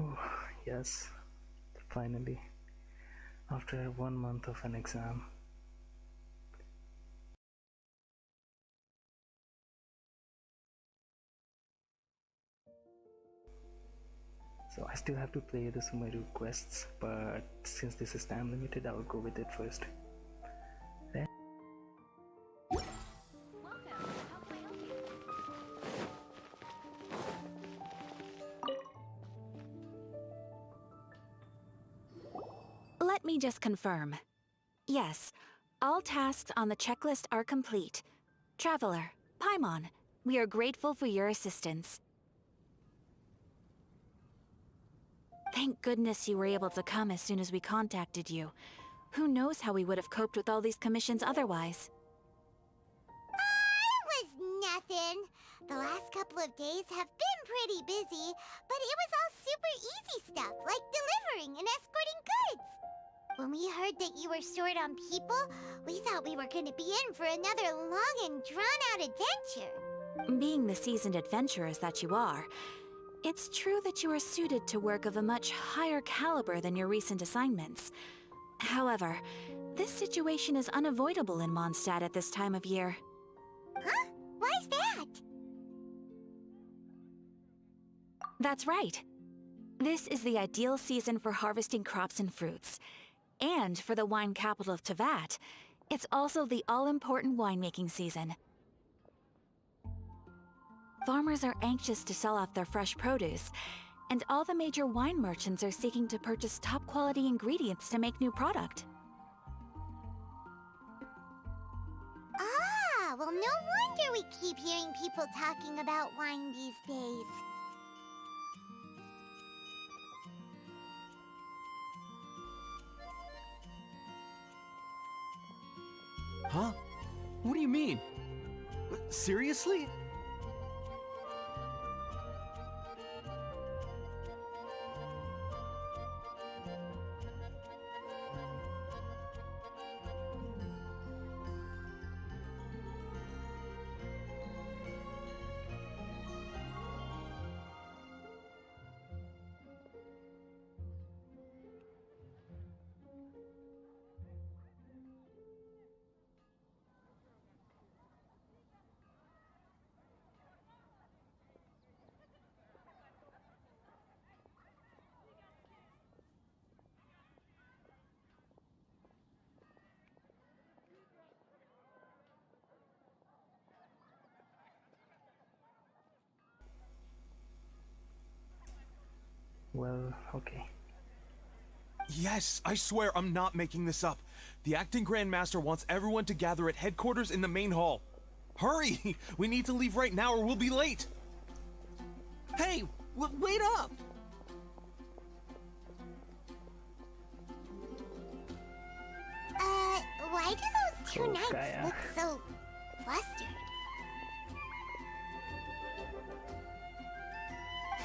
Oh, yes, finally, after 1 month of an exam. So I still have to play the sumeru quests, but since this is time limited, I'll go with it first. Then Let me just confirm. Yes, all tasks on the checklist are complete. Traveler, Paimon, we are grateful for your assistance. Thank goodness you were able to come as soon as we contacted you. Who knows how we would have coped with all these commissions otherwise? It was nothing. The last couple of days have been pretty busy, but it was all super easy stuff, like delivering and escorting goods. When we heard that you were short on people, we thought we were going to be in for another long and drawn-out adventure. Being the seasoned adventurers that you are, it's true that you are suited to work of a much higher caliber than your recent assignments. However, this situation is unavoidable in Mondstat at this time of year. Huh? Why's that? That's right. This is the ideal season for harvesting crops and fruits. And for the wine capital of Teyvat, it's also the all-important winemaking season. Farmers are anxious to sell off their fresh produce, and all the major wine merchants are seeking to purchase top-quality ingredients to make new product. Ah, well, no wonder we keep hearing people talking about wine these days. Huh? What do you mean? Seriously? well, okay. Yes, I swear I'm not making this up. The acting Grand Master wants everyone to gather at headquarters in the main hall. Hurry! We need to leave right now or we'll be late! Hey! Wait up! Why do those two Oh, knights Gaia. look so flustered?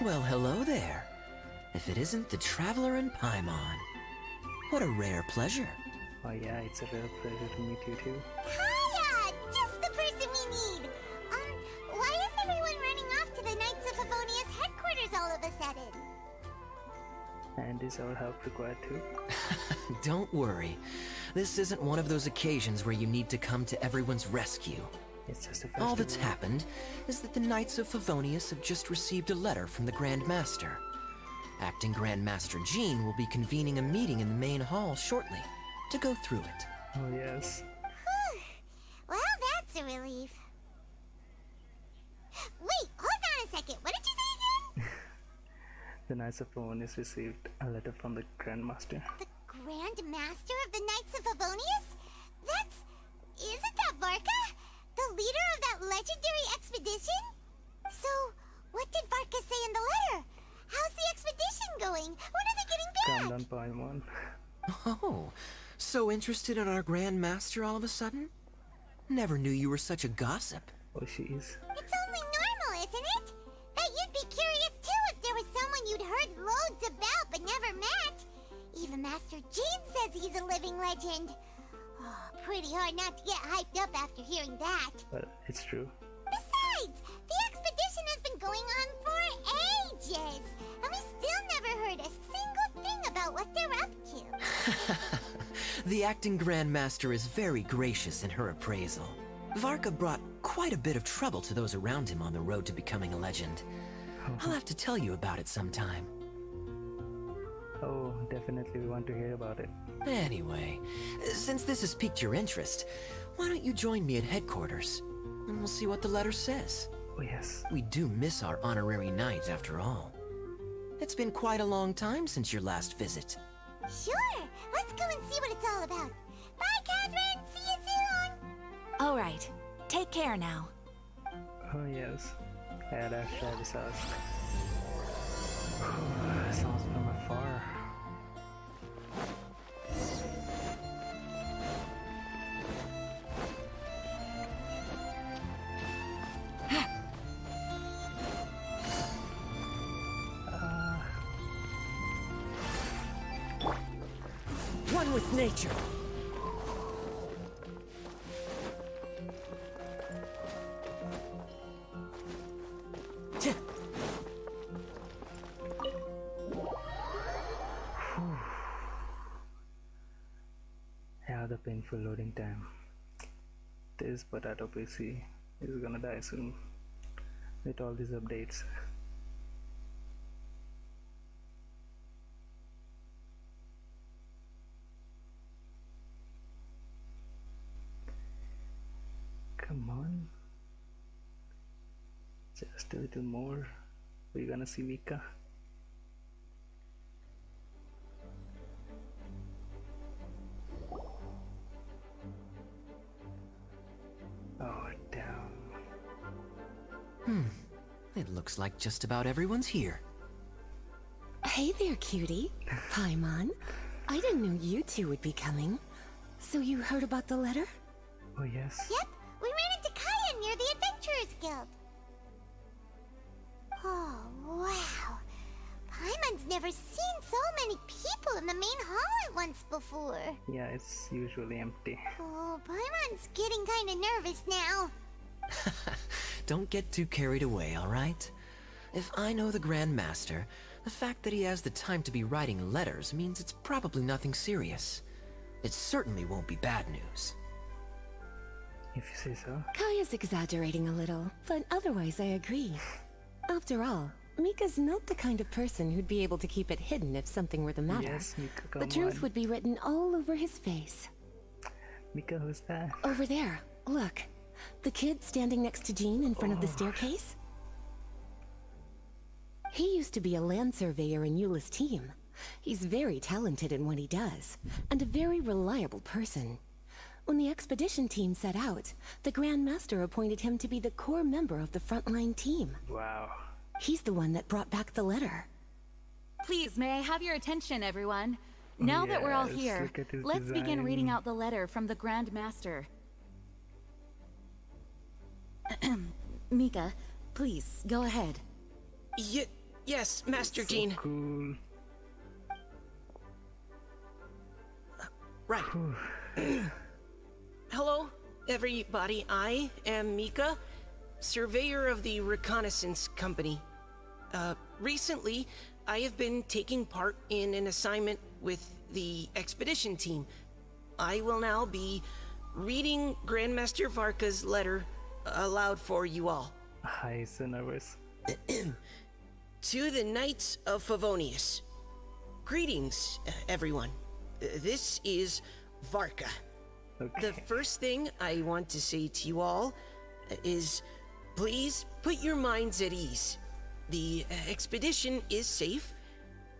Well, hello there. If it isn't the Traveler and Paimon. What a rare pleasure. Oh yeah, it's a real pleasure to meet you too. Hiya! Just the person we need! Why is everyone running off to the Knights of Favonia's headquarters all of a sudden? And is our help required too? Don't worry. This isn't one of those occasions where you need to come to everyone's rescue. It's just a festival. All that's happened is that the Knights of Favonius have just received a letter from the Grand Master. Acting Grand Master Jean will be convening a meeting in the main hall shortly to go through it. Oh yes. Well, that's a relief. Wait, hold on a second. What did you say again? The Knights of Favonius received a letter from the Grandmaster. The Grand Master of the Knights of Favonius? Isn't that Varka? The leader of that legendary expedition? So, what did Varka say in the letter? How's the expedition going? When are they getting back? Calm down, Paimon. Oh, so interested in our Grand Master all of a sudden? Never knew you were such a gossip. Oh, she is. It's only normal, isn't it? That you'd be curious too if there was someone you'd heard loads about but never met. Even Master Jean says he's a living legend. Oh, pretty hard not to get hyped up after hearing that. But it's true. Besides, the expedition has been going on for ages, and we still never heard The acting Grandmaster is very gracious in her appraisal. Varka brought quite a bit of trouble to those around him on the road to becoming a legend. I'll have to tell you about it sometime. Oh, definitely we want to hear about it. Anyway, since this has piqued your interest, why don't you join me at headquarters? And we'll see what the letter says. Oh yes. We do miss our honorary knight, after all. It's been quite a long time since your last visit. Sure, let's go and see what it's all about. Bye, Catherine! See you soon! All right. Take care now. Oh yes. Yeah, that is us. Sounds from afar. One with nature. Yeah, the painful loading time. This potato PC is gonna die soon with all these updates. Come on. Just a little more. We're gonna see Mika. Oh, damn. It looks like just about everyone's here. Hey there, cutie. Paimon. I didn't know you two would be coming. So you heard about the letter? Oh, yes. Yep, we ran into Kaya near the Adventurers Guild. Oh, wow. Paimon's never seen so many people in the main hall at once before. Yeah, it's usually empty. Oh, Paimon's getting kinda nervous now. Don't get too carried away, all right? If I know the Grand Master, the fact that he has the time to be writing letters means it's probably nothing serious. It certainly won't be bad news. If you say so. Kaya's exaggerating a little, but otherwise I agree. After all, Mika's not the kind of person who'd be able to keep it hidden if something were the matter. Yes, Mika, come The truth on. would be written all over his face. Mika, who's that? Over there, look. The kid standing next to Jean in front of the staircase? He used to be a land surveyor in Eula's team. He's very talented in what he does, and a very reliable person. When the expedition team set out, the Grand Master appointed him to be the core member of the frontline team. Wow. He's the one that brought back the letter. Please, may I have your attention, everyone? Now that we're all Yes, here, look at his let's begin design. reading out the letter from the Grand Master. Mika, please, go ahead. Yes, Master So Jean. cool. Right. Hello, everybody. I am Mika, surveyor of the Reconnaissance Company. Recently, I have been taking part in an assignment with the expedition team. I will now be reading Grandmaster Varka's letter aloud for you all. Hi, so nervous. To the Knights of Favonius. Greetings, everyone. This is Varka. Okay. The first thing I want to say to you all is please put your minds at ease. The expedition is safe,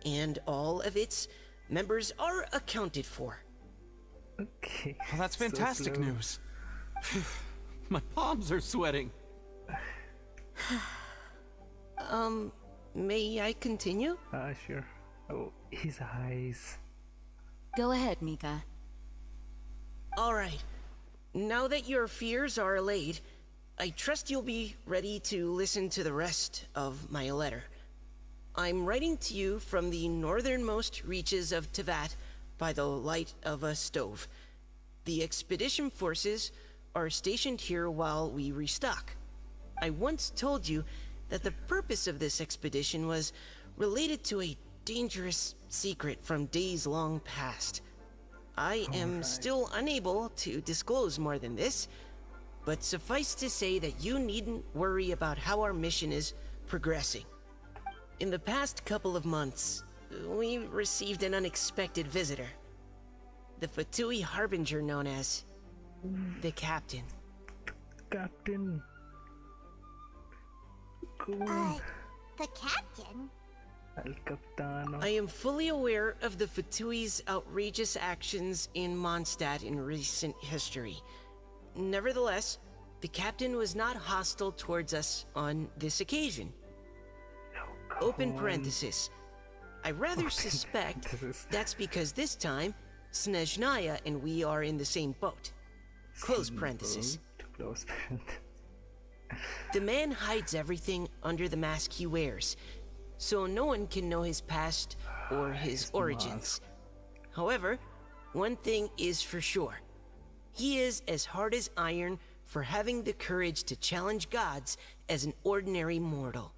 and all of its members are accounted for. Okay. Oh, that's So fantastic slow. news. My palms are sweating. May I continue? Sure. Oh, his eyes. Go ahead, Mika. All right. Now that your fears are allayed, I trust you'll be ready to listen to the rest of my letter. I'm writing to you from the northernmost reaches of Tevat by the light of a stove. The expedition forces are stationed here while we restock. I once told you that the purpose of this expedition was related to a dangerous secret from days long past. I am still unable to disclose more than this, but suffice to say that you needn't worry about how our mission is progressing. In the past couple of months, we received an unexpected visitor. The Fatui Harbinger known as the Captain. Captain. Cool. The captain? El Capitano. I am fully aware of the Fatui's outrageous actions in Mondstat in recent history. Nevertheless, the Captain was not hostile towards us on this occasion. Open parenthesis. I rather suspect that's because this time, Snezhnaya and we are in the same boat. Close parenthesis. Close parenthesis. The man hides everything under the mask he wears, so no one can know his past or his origins. However, one thing is for sure. He is as hard as iron for having the courage to challenge gods as an ordinary mortal.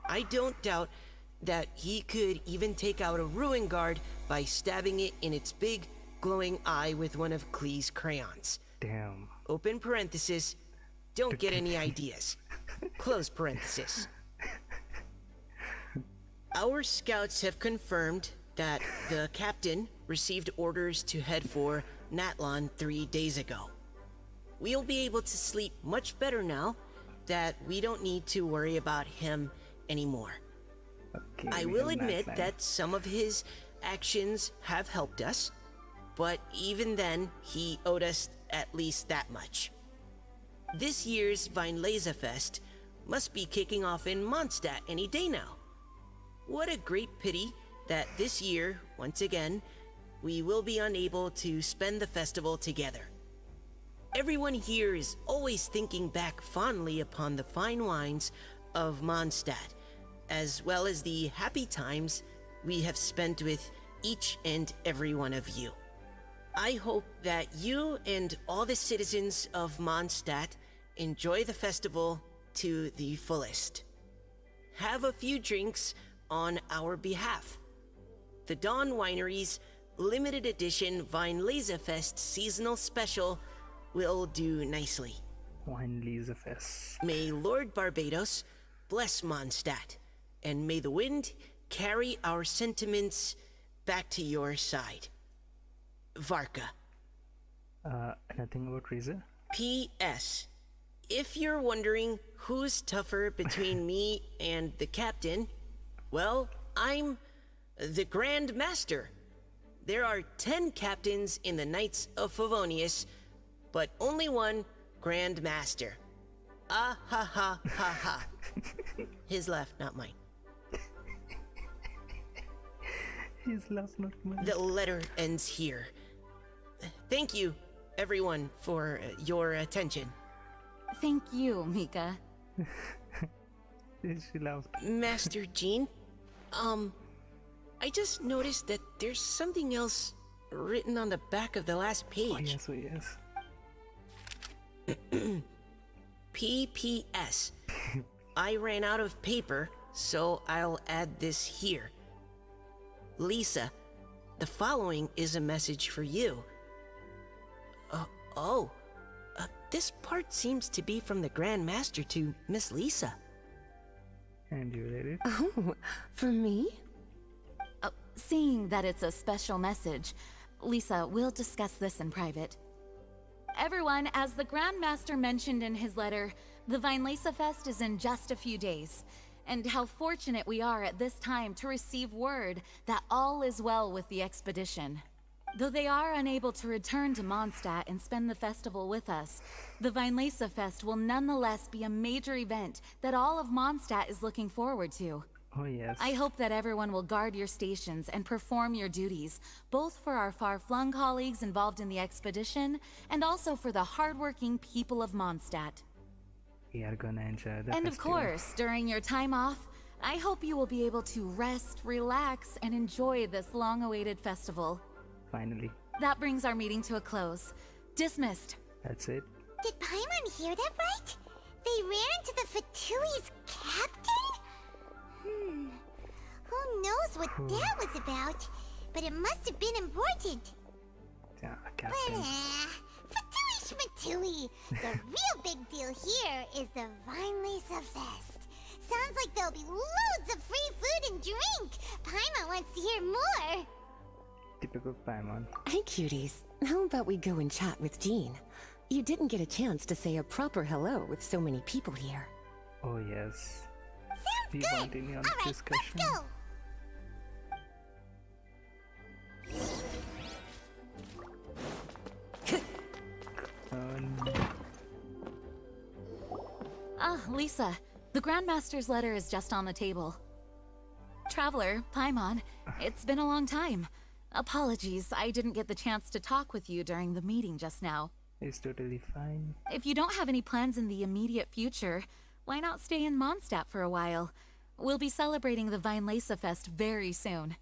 I don't doubt that he could even take out a ruin guard by stabbing it in its big, glowing eye with one of Klee's crayons. Damn. Open parenthesis, don't get any ideas. Close parenthesis. Our scouts have confirmed that the captain received orders to head for Natlon 3 days ago. We'll be able to sleep much better now that we don't need to worry about him anymore. Okay, I will admit that some of his actions have helped us, but even then, he owed us at least that much. This year's Vineleza Fest must be kicking off in Mondstat any day now. What a great pity that this year, once again, we will be unable to spend the festival together. Everyone here is always thinking back fondly upon the fine wines of Mondstat, as well as the happy times we have spent with each and every one of you. I hope that you and all the citizens of Mondstat enjoy the festival to the fullest. Have a few drinks on our behalf. The Dawn Winery's limited edition Vineleza Fest seasonal special will do nicely. Vineleza Fest. May Lord Barbados bless Mondstat, and may the wind carry our sentiments back to your side. Varka. Anything about Reza? P.S. If you're wondering who's tougher between me and the captain, well, I'm the Grand Master. There are 10 captains in the Knights of Favonius, but only one Grand Master. Ah ha ha ha ha. His left, not mine. His last, not mine. The letter ends here. Thank you, everyone, for your attention. Thank you, Mika. She laughed. Master Jean, I just noticed that there's something else written on the back of the last page. Oh yes. P.P.S. I ran out of paper, so I'll add this here. Lisa, the following is a message for you. This part seems to be from the Grand Master to Miss Lisa. And you read it? Oh, for me? Seeing that it's a special message, Lisa, we'll discuss this in private. Everyone, as the Grand Master mentioned in his letter, the Vineleza Fest is in just a few days. And how fortunate we are at this time to receive word that all is well with the expedition. Though they are unable to return to Mondstat and spend the festival with us, the Vineleza Fest will nonetheless be a major event that all of Mondstat is looking forward to. Oh yes. I hope that everyone will guard your stations and perform your duties, both for our far-flung colleagues involved in the expedition, and also for the hardworking people of Mondstat. We are gonna enjoy the And of festival. course, during your time off, I hope you will be able to rest, relax, and enjoy this long-awaited festival. Finally. That brings our meeting to a close. Dismissed. That's it. Did Paimon hear that right? They ran into the Fatui's captain? Who knows what that was about? but it must have been important. Yeah, But, Captain. Fatui Schmatui! The real big deal here is the Vinelesa Fest. Sounds like there'll be loads of free food and drink. Paimon wants to hear more. Typical Paimon. Hey, cuties. How about we go and chat with Jean? You didn't get a chance to say a proper hello with so many people here. Oh yes. Sounds We good. want any All other right, discussion? let's go. Um, Ah, Lisa, the Grandmaster's letter is just on the table. Traveler, Paimon, it's been a long time. Apologies, I didn't get the chance to talk with you during the meeting just now. it's totally fine. If you don't have any plans in the immediate future, why not stay in Mondstat for a while? We'll be celebrating the Vinelesa Fest very soon.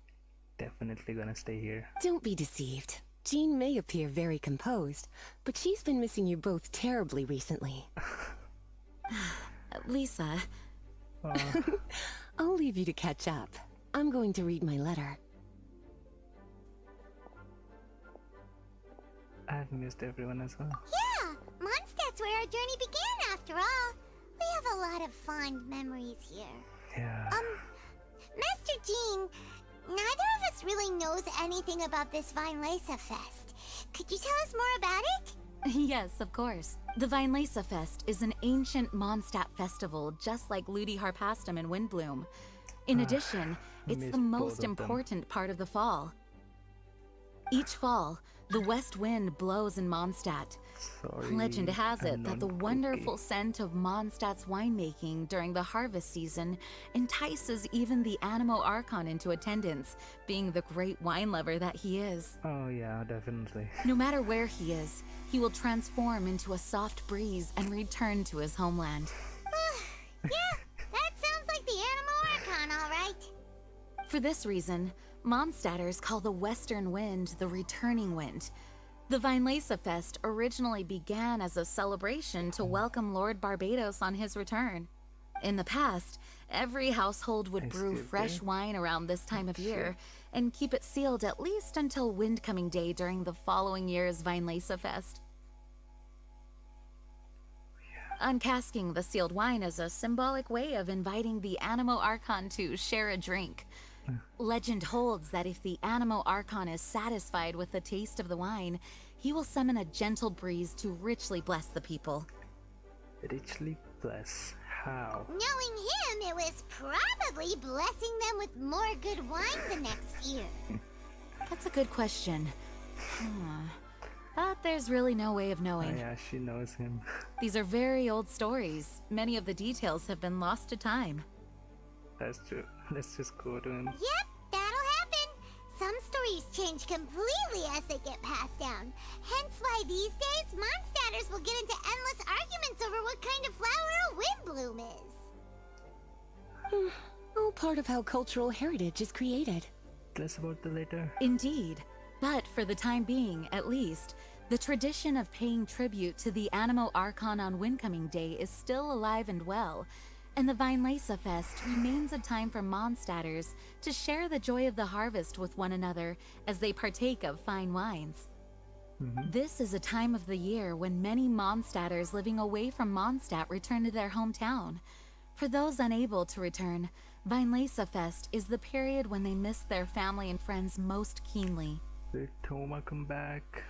Definitely gonna stay here. Don't be deceived. Jean may appear very composed, but she's been missing you both terribly recently. Lisa, I'll leave you to catch up. I'm going to read my letter. I've missed everyone as well. Yeah, Mondstadt's where our journey began after all. We have a lot of fond memories here. Yeah. Master Jean, neither of us really knows anything about this Vinelesa Fest. Could you tell us more about it? yes, of course. The Vinelesa Fest is an ancient Mondstat festival just like Ludi Harpastum and Windbloom. In addition, it's missed the both most of them. important part of the fall. Each fall, the west wind blows in Mondstadt. Sorry. Legend has it that the unknown wonderful cookie. scent of Mondstadt's winemaking during the harvest season entices even the Animo Archon into attendance, being the great wine lover that he is. Oh yeah, definitely. No matter where he is, he will transform into a soft breeze and return to his homeland. Yeah, that sounds like the Animo Archon, all right. For this reason, Mondstadters call the western wind the returning wind. The Vinelesa Fest originally began as a celebration to welcome Lord Barbados on his return. In the past, every household would I brew skipped fresh it. wine around this time of year and keep it sealed at least until Windcoming Day during the following year's Vinelesa Fest. Uncasking the sealed wine is a symbolic way of inviting the Animo Archon to share a drink. Legend holds that if the Animo Archon is satisfied with the taste of the wine, he will summon a gentle breeze to richly bless the people. Richly bless. How? Knowing him, it was probably blessing them with more good wine the next year. That's a good question. But there's really no way of Oh knowing. yeah, she knows him. These are very old stories. Many of the details have been lost to time. That's true. Let's just go to him. Yep, that'll happen. Some stories change completely as they get passed down. Hence why these days, Mondstatters will get into endless arguments over what kind of flower a windbloom is. All part of how cultural heritage is created. Tell us about the letter. Indeed. But for the time being, at least, the tradition of paying tribute to the Animo Archon on Windcoming Day is still alive and well, and the Vinelesa Fest remains a time for Mondstatters to share the joy of the harvest with one another as they partake of fine wines. This is a time of the year when many Mondstatters living away from Mondstadt return to their hometown. For those unable to return, Vinelesa Fest is the period when they miss their family and friends most keenly. Will Toma come back?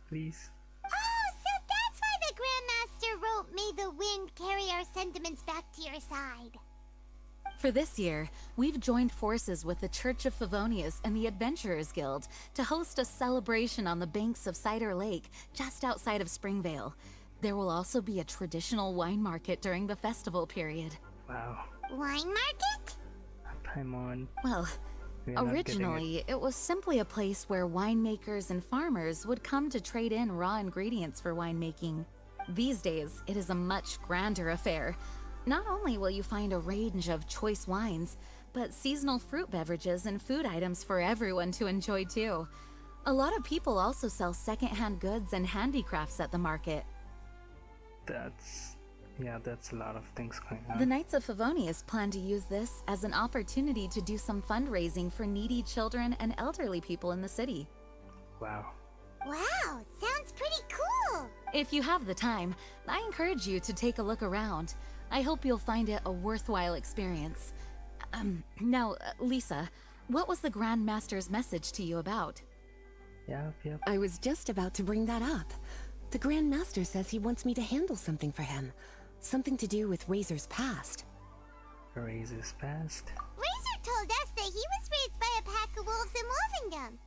Please? Oh, so that's why the Grandmaster wrote, "May the wind carry our sentiments back to your side." For this year, we've joined forces with the Church of Favonius and the Adventurers Guild to host a celebration on the banks of Cider Lake, just outside of Springvale. There will also be a traditional wine market during the festival period. Wow. Wine market? Paimon. Well, We're not getting originally, it was simply a place where winemakers and farmers would come to trade in raw ingredients for winemaking. These days, it is a much grander affair. Not only will you find a range of choice wines, but seasonal fruit beverages and food items for everyone to enjoy too. A lot of people also sell secondhand goods and handicrafts at the market. That's Yeah, that's a lot of things going on. The Knights of Favonius plan to use this as an opportunity to do some fundraising for needy children and elderly people in the city. Wow. Wow, sounds pretty cool. If you have the time, I encourage you to take a look around. I hope you'll find it a worthwhile experience. Now, Lisa, what was the Grand Master's message to you about? Yep. I was just about to bring that up. The Grand Master says he wants me to handle something for him. Something to do with Razor's past. Razor's past. Razor told us that he was raised by a pack of wolves in Wolvendom.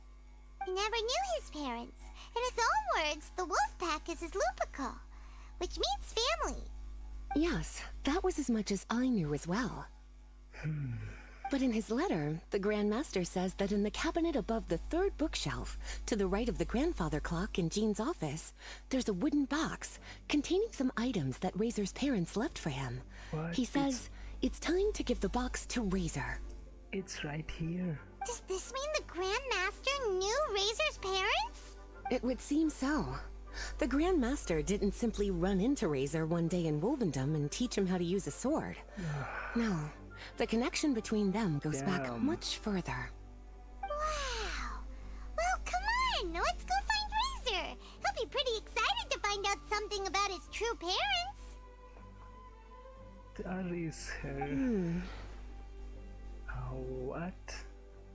He never knew his parents. In his own words, the wolf pack is his lupical, which means family. Yes, that was as much as I knew as well. But in his letter, the Grand Master says that in the cabinet above the third bookshelf, to the right of the grandfather clock in Jean's office, there's a wooden box containing some items that Razor's parents left for him. What? He says it's time to give the box to Razor. It's right here. Does this mean the Grand Master knew Razor's parents? It would seem so. The Grand Master didn't simply run into Razor one day in Wolvendom and teach him how to use a sword. No, the connection between them goes back Damn. much further. Wow. Well, come on, let's go find Razor. He'll be pretty excited to find out something about his true parents. That is her. What?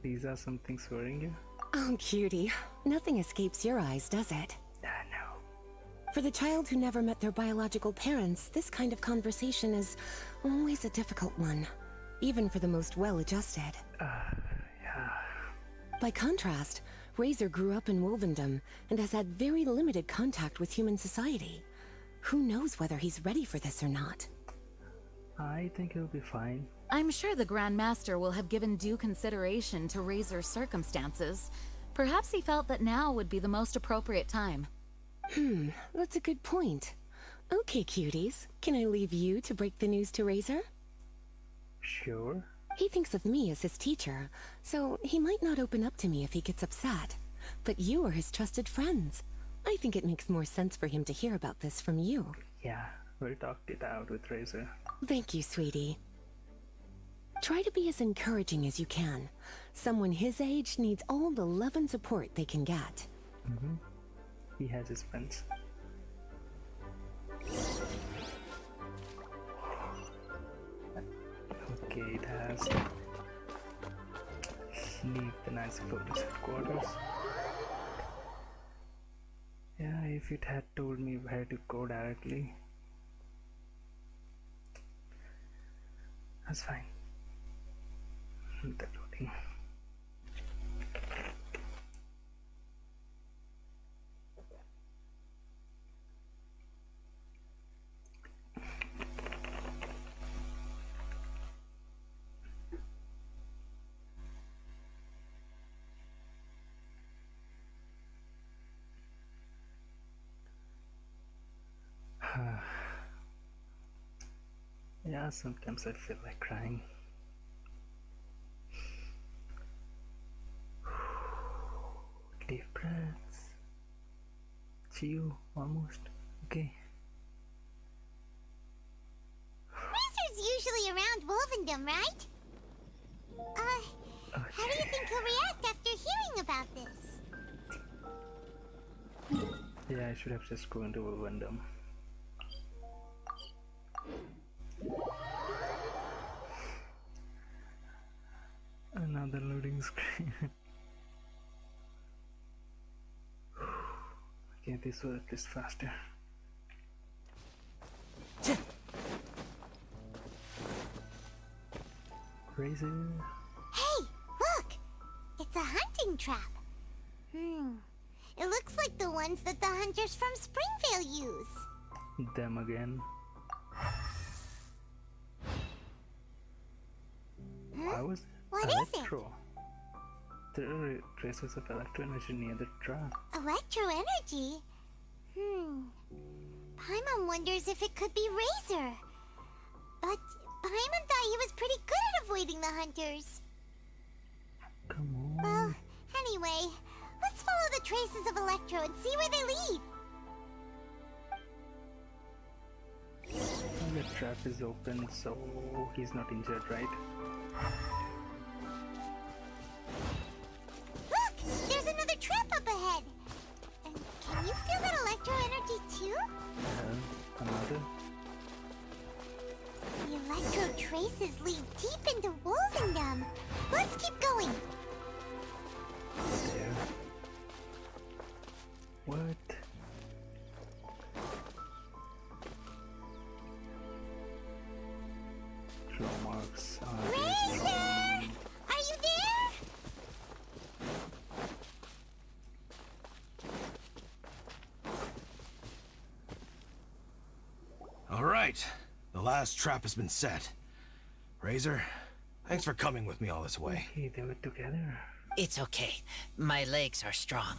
These are some things worrying you? Oh, cutie. Nothing escapes your eyes, does it? No. For the child who never met their biological parents, this kind of conversation is always a difficult one, even for the most well-adjusted. Yeah. By contrast, Razor grew up in Wolvendom and has had very limited contact with human society. Who knows whether he's ready for this or not? I think he'll be fine. I'm sure the Grand Master will have given due consideration to Razor's circumstances. Perhaps he felt that now would be the most appropriate time. That's a good point. Okay, cuties. Can I leave you to break the news to Razor? Sure. He thinks of me as his teacher, so he might not open up to me if he gets upset. But you are his trusted friends. I think it makes more sense for him to hear about this from you. Yeah, we'll talk it out with Razor. Thank you, sweetie. Try to be as encouraging as you can. Someone his age needs all the love and support they can get. He has his friends. Okay, it has. Leave the Knights of Favonius headquarters. Yeah, if it had told me where to go directly, that's fine. The loading. Yeah, sometimes I feel like crying. Deep breaths. Chill, almost. Okay. Razor's usually around Wolvendom, right? How do you think he'll react after hearing about this? Yeah, I should have just gone to Wolvendom. Another loading screen. Okay, this was at least faster. Razor. Hey, look! It's a hunting trap. It looks like the ones that the hunters from Springvale use. Them again. Why was What is it? Electro? There are traces of electro energy near the trap. Electro energy? Paimon wonders if it could be Razor. But Paimon thought he was pretty good at avoiding the hunters. Come on. Well, anyway, let's follow the traces of Electro and see where they lead. The trap is open, so he's not injured, right? Look! There's another trap up ahead! And can you feel that electro energy too? Another? The electro traces lead deep into Wolvendom. Let's keep going! There. What? Claw marks. Razor! Are you there? All right, the last trap has been set. Razor, thanks for coming with me all this way. Okay, they were together. It's okay. My legs are strong.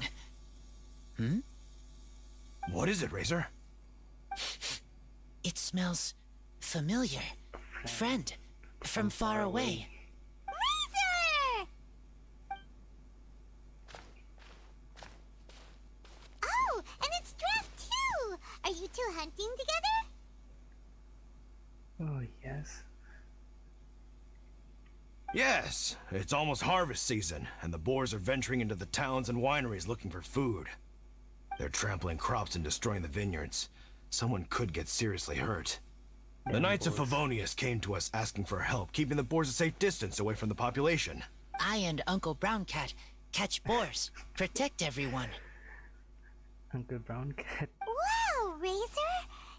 What is it, Razor? It smells familiar. Friend, from far away. Razor! Oh, and it's Draft too! Are you two hunting together? Oh, yes. Yes, it's almost harvest season, and the boars are venturing into the towns and wineries looking for food. They're trampling crops and destroying the vineyards. Someone could get seriously hurt. The Knights of Favonius came to us asking for help, keeping the boars a safe distance away from the population. I and Uncle Brown Cat catch boars, protect everyone. Uncle Brown Cat. Wow, Razor!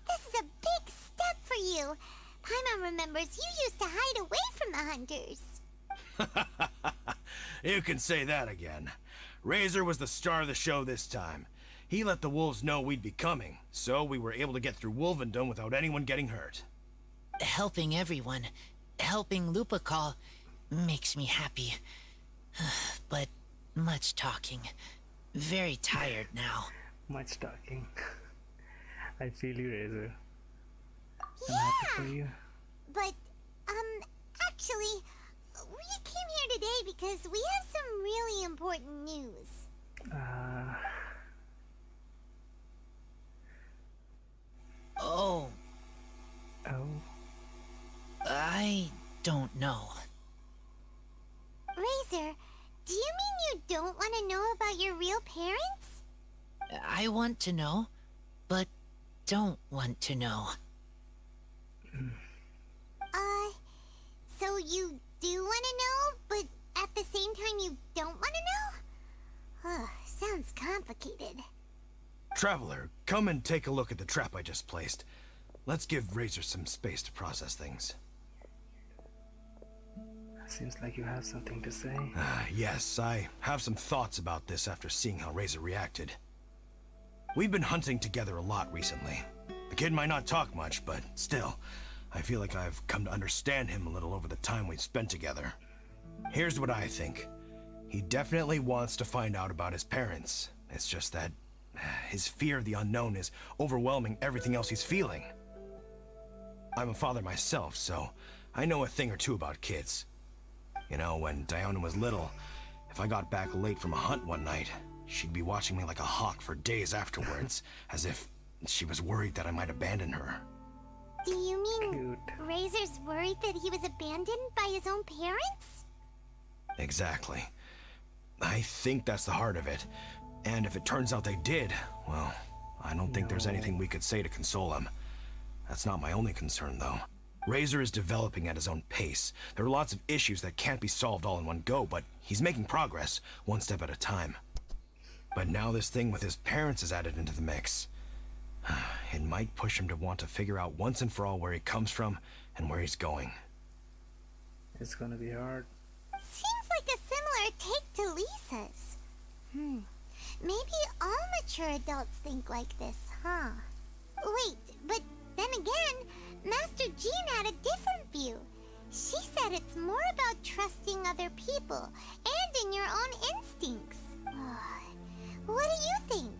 This is a big step for you. Paimon remembers you used to hide away from the hunters. You can say that again. Razor was the star of the show this time. He let the wolves know we'd be coming, so we were able to get through Wolvendom without anyone getting hurt. Helping everyone, helping Lupical makes me happy. But much talking. Very tired now. Much talking. I feel you, Razor. I'm Yeah! happy for you. But, actually, we came here today because we have some really important news. Oh, Oh. I don't know. Razor, do you mean you don't want to know about your real parents? I want to know, but don't want to know. So you do want to know, but at the same time you don't want to know? Sounds complicated. Traveler, come and take a look at the trap I just placed. Let's give Razor some space to process things. Seems like you have something to say. Yes, I have some thoughts about this after seeing how Razor reacted. We've been hunting together a lot recently. The kid might not talk much, but still, I feel like I've come to understand him a little over the time we've spent together. Here's what I think. He definitely wants to find out about his parents. It's just that his fear of the unknown is overwhelming everything else he's feeling. I'm a father myself, so I know a thing or two about kids. You know, when Diana was little, if I got back late from a hunt one night, she'd be watching me like a hawk for days afterwards, as if she was worried that I might abandon her. Do you mean Cute. Razor's worried that he was abandoned by his own parents? Exactly. I think that's the heart of it. And if it turns out they did, well, I don't think there's anything we could say to console him. That's not my only concern, though. Razor is developing at his own pace. There are lots of issues that can't be solved all in one go, but he's making progress, one step at a time. But now this thing with his parents is added into the mix. It might push him to want to figure out once and for all where he comes from and where he's going. It's gonna be hard. Seems like a similar take to Lisa's. Maybe all mature adults think like this, huh? Wait, but then again, Master Jean had a different view. She said it's more about trusting other people and in your own instincts. What do you think?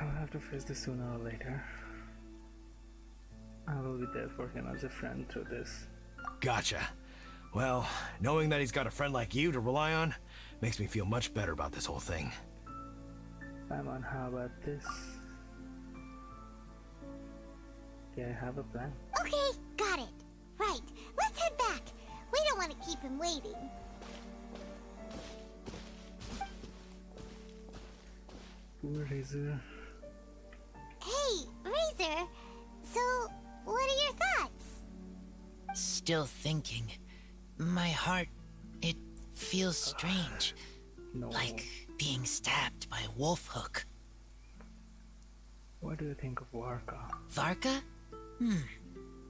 I will have to face this sooner or later. I will be there for him as a friend through this. Gotcha. Well, knowing that he's got a friend like you to rely on makes me feel much better about this whole thing. I'm on how about this? Yeah, I have a plan. Okay, got it. Right, let's head back. We don't want to keep him waiting. Poor Razor. Hey, Razor. So, what are your thoughts? Still thinking. My heart, it feels strange. No. Like being stabbed by a wolf hook. What do you think of Varka? Varka?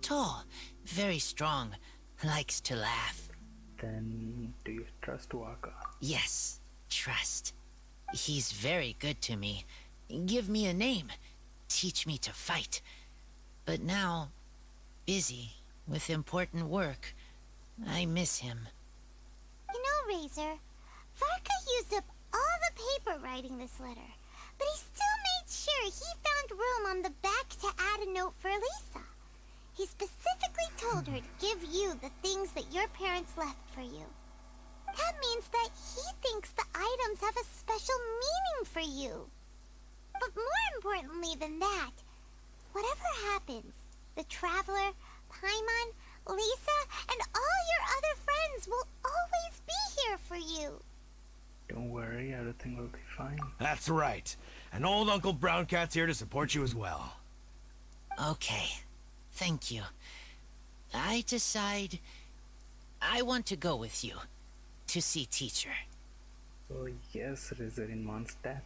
Tall, very strong, likes to laugh. Then, do you trust Varka? Yes, trust. He's very good to me. Give me a name, teach me to fight. But now, busy with important work, I miss him. You know, Razor, Varka used up all the paper writing this letter, but he still made sure he found room on the back to add a note for Lisa. He specifically told her to give you the things that your parents left for you. That means that he thinks the items have a special meaning for you. But more importantly than that, whatever happens, the Traveler, Paimon, Lisa, and all your other friends will always be here for you. Don't worry, everything will be fine. That's right. And old Uncle Brown Cat's here to support you as well. Okay, thank you. I decide I want to go with you to see teacher. Oh yes, Razor in Mondstat.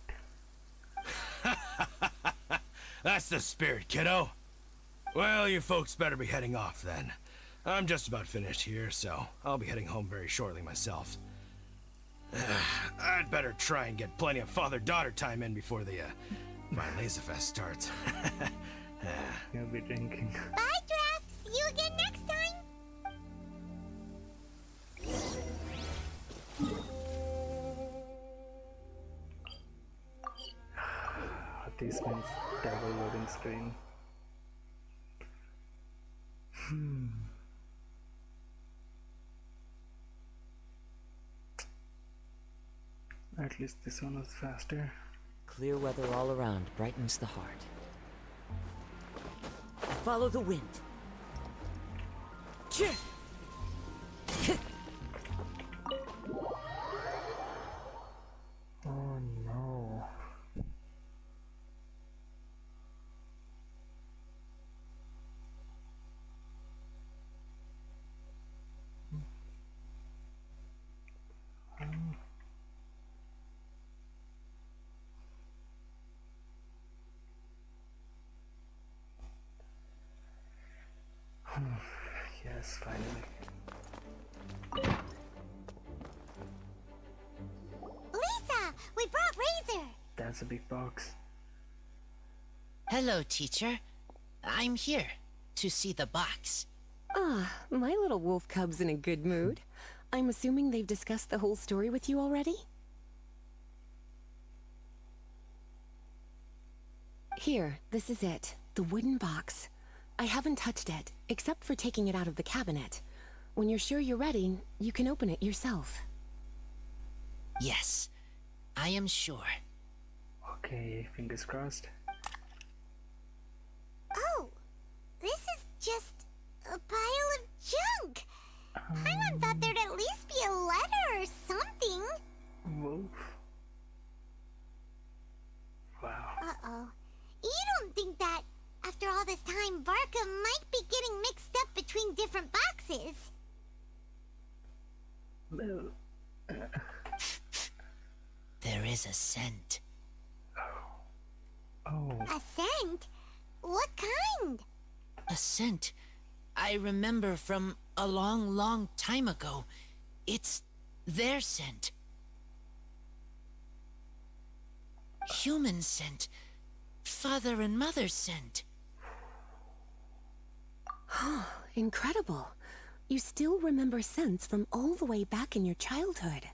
That's the spirit, kiddo. Well, you folks better be heading off then. I'm just about finished here, so I'll be heading home very shortly myself. I'd better try and get plenty of father-daughter time in before the Ballads Fest starts. You'll be drinking. Bye, Drafts. See you again next time. This means double loading screen. At least this one was faster. Clear weather all around brightens the heart. Follow the wind. Oh no. Yes, finally. Lisa, we brought Razor. That's a big box. Hello, teacher. I'm here to see the box. Ah, my little wolf cub's in a good mood. I'm assuming they've discussed the whole story with you already? Here, this is it. The wooden box. I haven't touched it, except for taking it out of the cabinet. When you're sure you're ready, you can open it yourself. Yes, I am sure. Okay, fingers crossed. Oh, this is just a pile of junk. Paimon thought there'd at least be a letter or something. Wolf. Wow. Uh-oh. You don't think that, after all this time, Varka might be getting mixed up between different boxes? No. There is a scent. Oh. A scent? What kind? A scent I remember from a long, long time ago. It's their scent. Human scent. Father and mother's scent. Incredible. You still remember scents from all the way back in your childhood.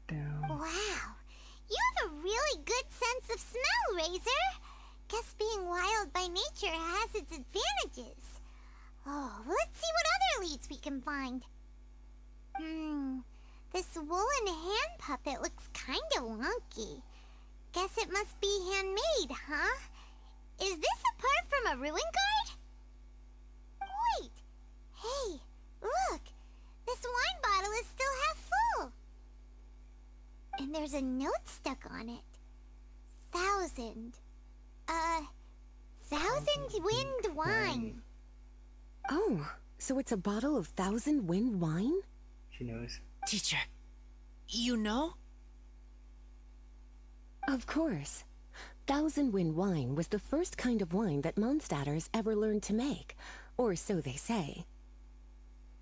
Down. Wow. You have a really good sense of smell, Razor. Guess being wild by nature has its advantages. Oh, let's see what other leads we can find. This woolen hand puppet looks kinda wonky. Guess it must be handmade, huh? Is this a part from a ruin guard? there's a note stuck on it. 1,000. 1,000 wind wine. Oh, so it's a bottle of 1,000 wind wine? She knows. Teacher, you know? Of course. 1,000 wind wine was the first kind of wine that Mondstatters ever learned to make, or so they say.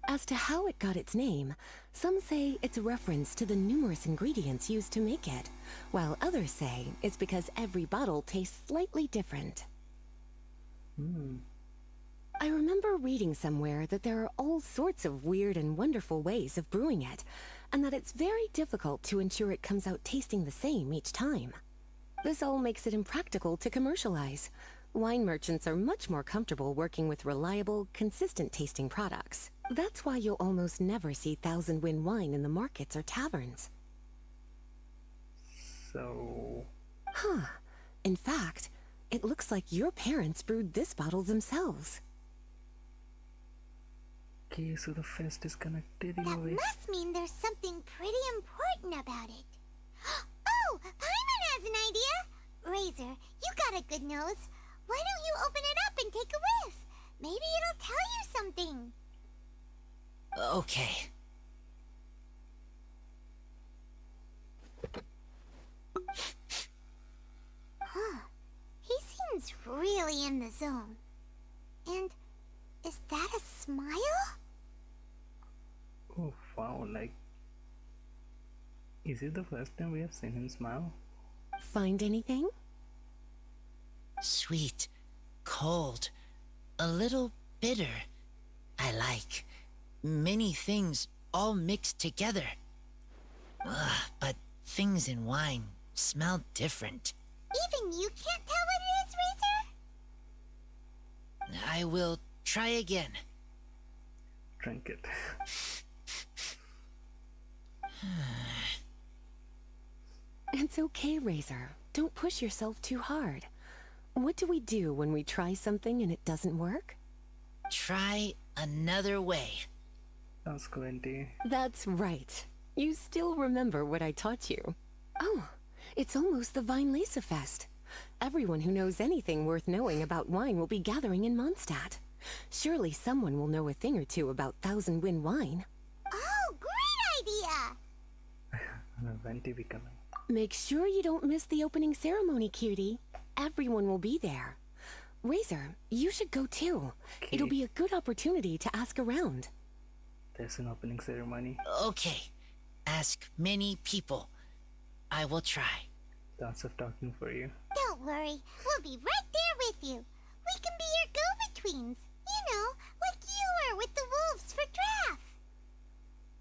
As to how it got its name, some say it's a reference to the numerous ingredients used to make it, while others say it's because every bottle tastes slightly different. I remember reading somewhere that there are all sorts of weird and wonderful ways of brewing it, and that it's very difficult to ensure it comes out tasting the same each time. This all makes it impractical to commercialize. Wine merchants are much more comfortable working with reliable, consistent tasting products. That's why you'll almost never see 1,000 wind wine in the markets or taverns. So... Huh. In fact, it looks like your parents brewed this bottle themselves. Okay, so the fest is connected That anyway. must mean there's something pretty important about it. Oh, Paimon has an idea! Razor, you got a good nose. Why don't you open it up and take a whiff? Maybe it'll tell you something. Okay. Huh. He seems really in the zone. And is that a smile? Oh wow, like... Is it the first time we have seen him smile? Find anything? Sweet, cold, a little bitter. I like. Many things all mixed together. But things in wine smell different. Even you can't tell what it is, Razor? I will try again. Drink it. It's okay, Razor. Don't push yourself too hard. What do we do when we try something and it doesn't work? Try another way. Sounds squinty. That's right. You still remember what I taught you. Oh, it's almost the Vinelancer Fest. Everyone who knows anything worth knowing about wine will be gathering in Mondstat. Surely someone will know a thing or two about 1,000 wind wine. Oh, great idea! Venti becoming. Make sure you don't miss the opening ceremony, cutie. Everyone will be there. Razor, you should go too. Okay. It'll be a good opportunity to ask around. There's an opening ceremony. Okay. Ask many people. I will try. Lots of talking for you. Don't worry, we'll be right there with you. We can be your go-betweens. You know, like you were with the wolves for draft.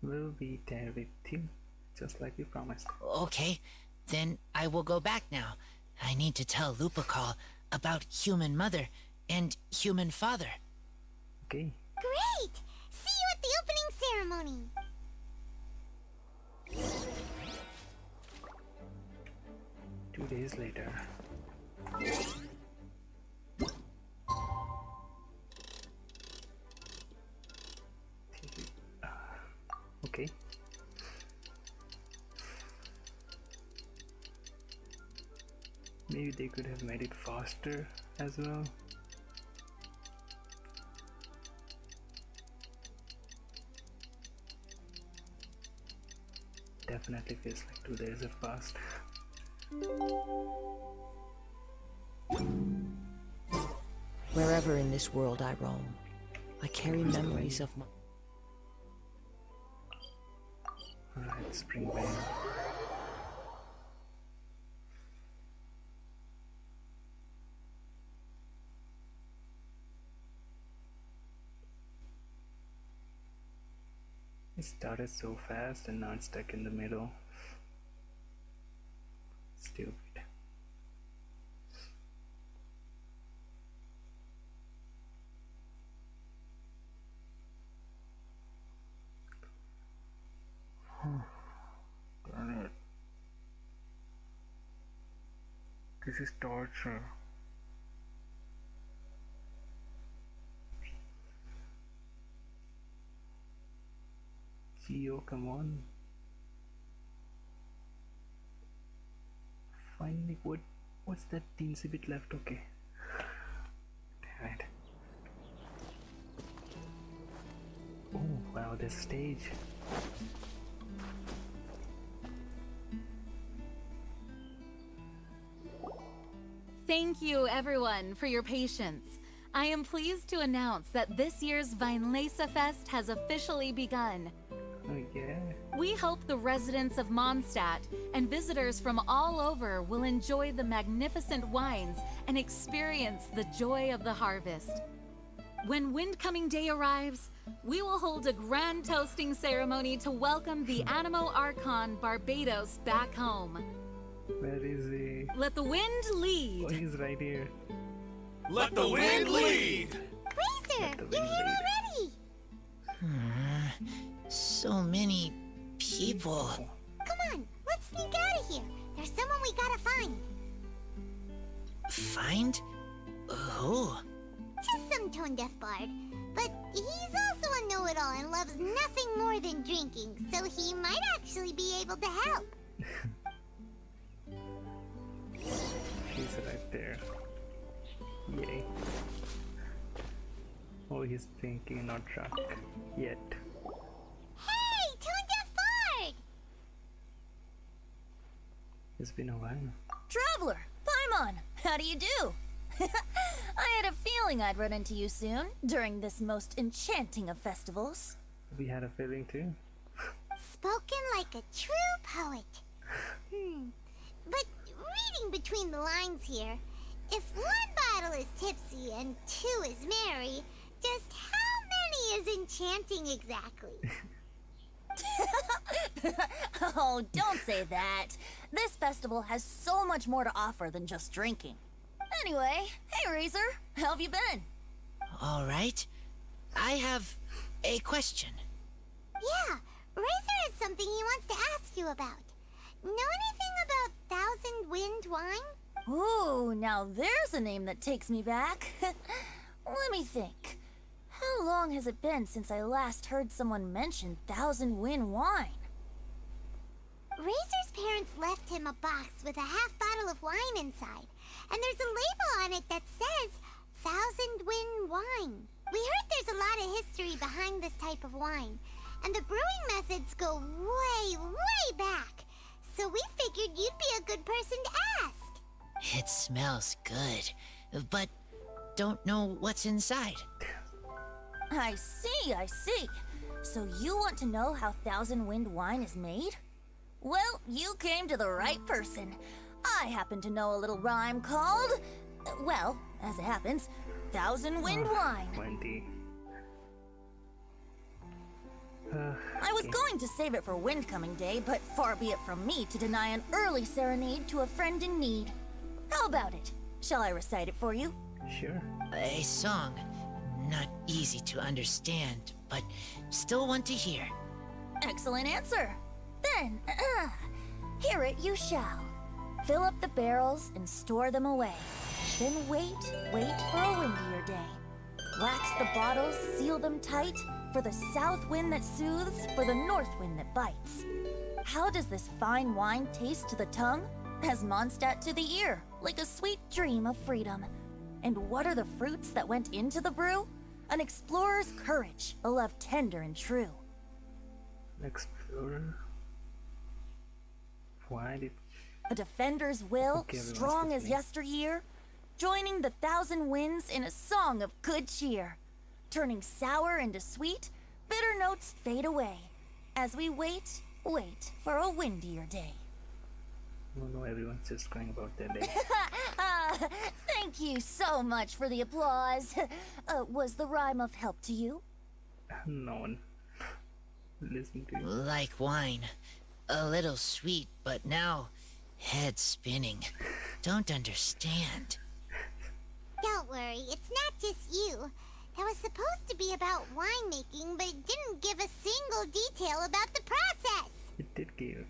We'll be there with you, just like we promised. Okay. Then I will go back now. I need to tell Lupacol about human mother and human father. Okay. Great! See you at the opening ceremony. 2 days later. Okay. Maybe they could have made it faster as well. Definitely feels like 2 days have passed. Wherever in this world I roam, I carry memories of my... Alright, spring rain. It started so fast and now it's stuck in the middle. Stupid. Darn it. This is torture. Geo, come on. finally, what's that teensy bit left? Okay. Damn it. Oh wow, there's a stage. Thank you, everyone, for your patience. I am pleased to announce that this year's Weinlese Fest has officially begun. Oh yeah. We hope the residents of Mondstat and visitors from all over will enjoy the magnificent wines and experience the joy of the harvest. When Windcoming Day arrives, we will hold a grand toasting ceremony to welcome the Animo Archon Barbados back home. Where is he? Let the wind lead. Oh, he's right here. Let the wind lead! Razor, the you're wind here lead. already! So many people. Come on, let's sneak out of here. There's someone we gotta find. Find? Who? Just some tone-deaf bard. But he's also a know-it-all and loves nothing more than drinking, so he might actually be able to help. He's right there. Yay. Oh, he's thinking, not drunk yet. Hey, tone-deaf bard! It's been a while. Traveler, Paimon, how do you do? I had a feeling I'd run into you soon, during this most enchanting of festivals. We had a feeling too. Spoken like a true poet. But reading between the lines here, if one bottle is tipsy and two is merry, just how many is enchanting exactly? Oh, don't say that. This festival has so much more to offer than just drinking. Anyway, hey Razor, how have you been? All right. I have a question. Yeah, Razor has something he wants to ask you about. Know anything about Thousand Wind wine? Ooh, now there's a name that takes me back. Let me think. How long has it been since I last heard someone mention Thousand Wind wine? Razor's parents left him a box with a half bottle of wine inside, and there's a label on it that says Thousand Wind wine. We heard there's a lot of history behind this type of wine, and the brewing methods go way, way back. So we figured you'd be a good person to ask. It smells good, but don't know what's inside. I see, I see. So you want to know how Thousand Wind wine is made? Well, you came to the right person. I happen to know a little rhyme called, well, as it happens, Thousand Wind wine. Wendy. I was going to save it for Windcoming Day, but far be it from me to deny an early serenade to a friend in need. How about it? Shall I recite it for you? Sure. A song. Not easy to understand, but still want to hear. Excellent answer. Then, hear it you shall. Fill up the barrels and store them away. Then wait for a windier day. Wax the bottles, seal them tight, for the south wind that soothes, for the north wind that bites. How does this fine wine taste to the tongue? As Mondstat to the ear, like a sweet dream of freedom. And what are the fruits that went into the brew? An explorer's courage, a love tender and true. Explorer. Why did... A defender's will, Okay, everyone's strong as listening. yesteryear, joining the thousand winds in a song of good cheer, turning sour into sweet, bitter notes fade away, as we wait for a windier day. Oh no, everyone's just crying about their day. Thank you so much for the applause. Was the rhyme of help to you? No one listening to you. Like wine. A little sweet, but now head spinning. Don't understand. Don't worry, it's not just you. That was supposed to be about winemaking, but it didn't give a single detail about the process. It did give.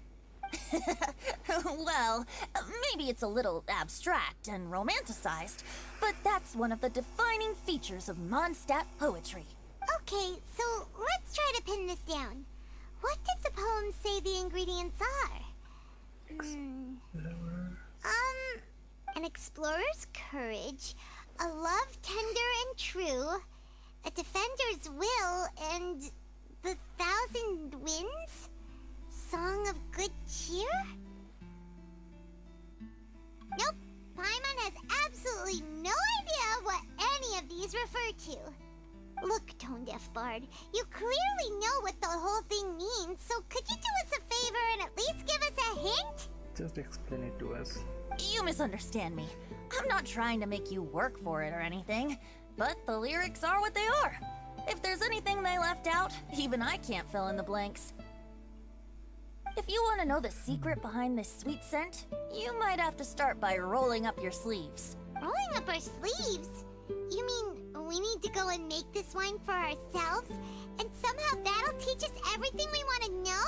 Well, maybe it's a little abstract and romanticized, but that's one of the defining features of Mondstat poetry. Okay, so let's try to pin this down. What did the poem say the ingredients are? an explorer's courage, a love tender and true, a defender's will, and the thousand winds? Song of good cheer? Nope. Paimon has absolutely no idea what any of these refer to. Look, Tone-Deaf Bard, you clearly know what the whole thing means, so could you do us a favor and at least give us a hint? Just explain it to us. You misunderstand me. I'm not trying to make you work for it or anything, but the lyrics are what they are. If there's anything they left out, even I can't fill in the blanks. If you want to know the secret behind this sweet scent, you might have to start by rolling up your sleeves. Rolling up our sleeves? You mean we need to go and make this wine for ourselves, and somehow that'll teach us everything we want to know?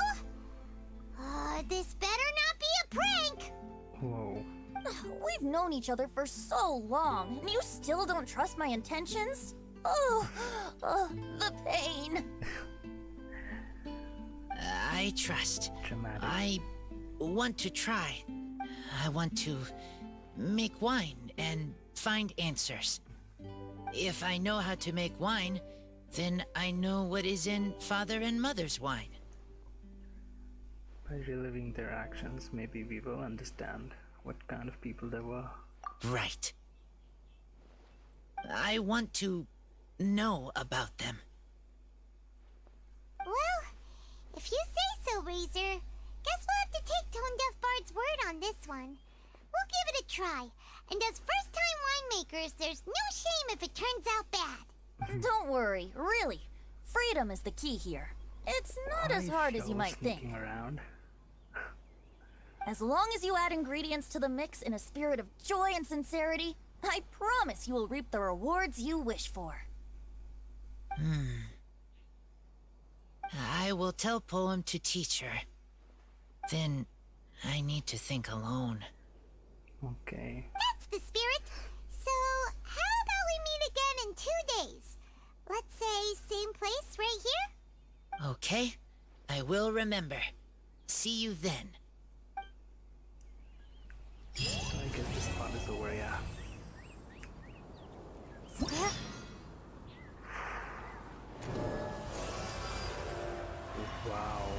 This better not be a prank! Whoa. We've known each other for so long, and you still don't trust my intentions? Oh, the pain. I trust. Dramatic. I want to try. I want to make wine and find answers. If I know how to make wine, then I know what is in Father and Mother's wine. By reliving their actions, maybe we will understand what kind of people they were. Right. I want to know about them. Well, if you say so, Razor, guess we'll have to take Tone-Deaf Bard's word on this one. We'll give it a try, and as first-time winemakers, there's no shame if it turns out bad. Don't worry, really. Freedom is the key here. It's not as hard as you might think. Around. As long as you add ingredients to the mix in a spirit of joy and sincerity, I promise you will reap the rewards you wish for. I will tell Poem to teach her. Then I need to think alone. Okay. That's the spirit. So, how about we meet again in 2 days? Let's say same place right here? Okay, I will remember. See you then. So I guess this part is over, yeah. Wow.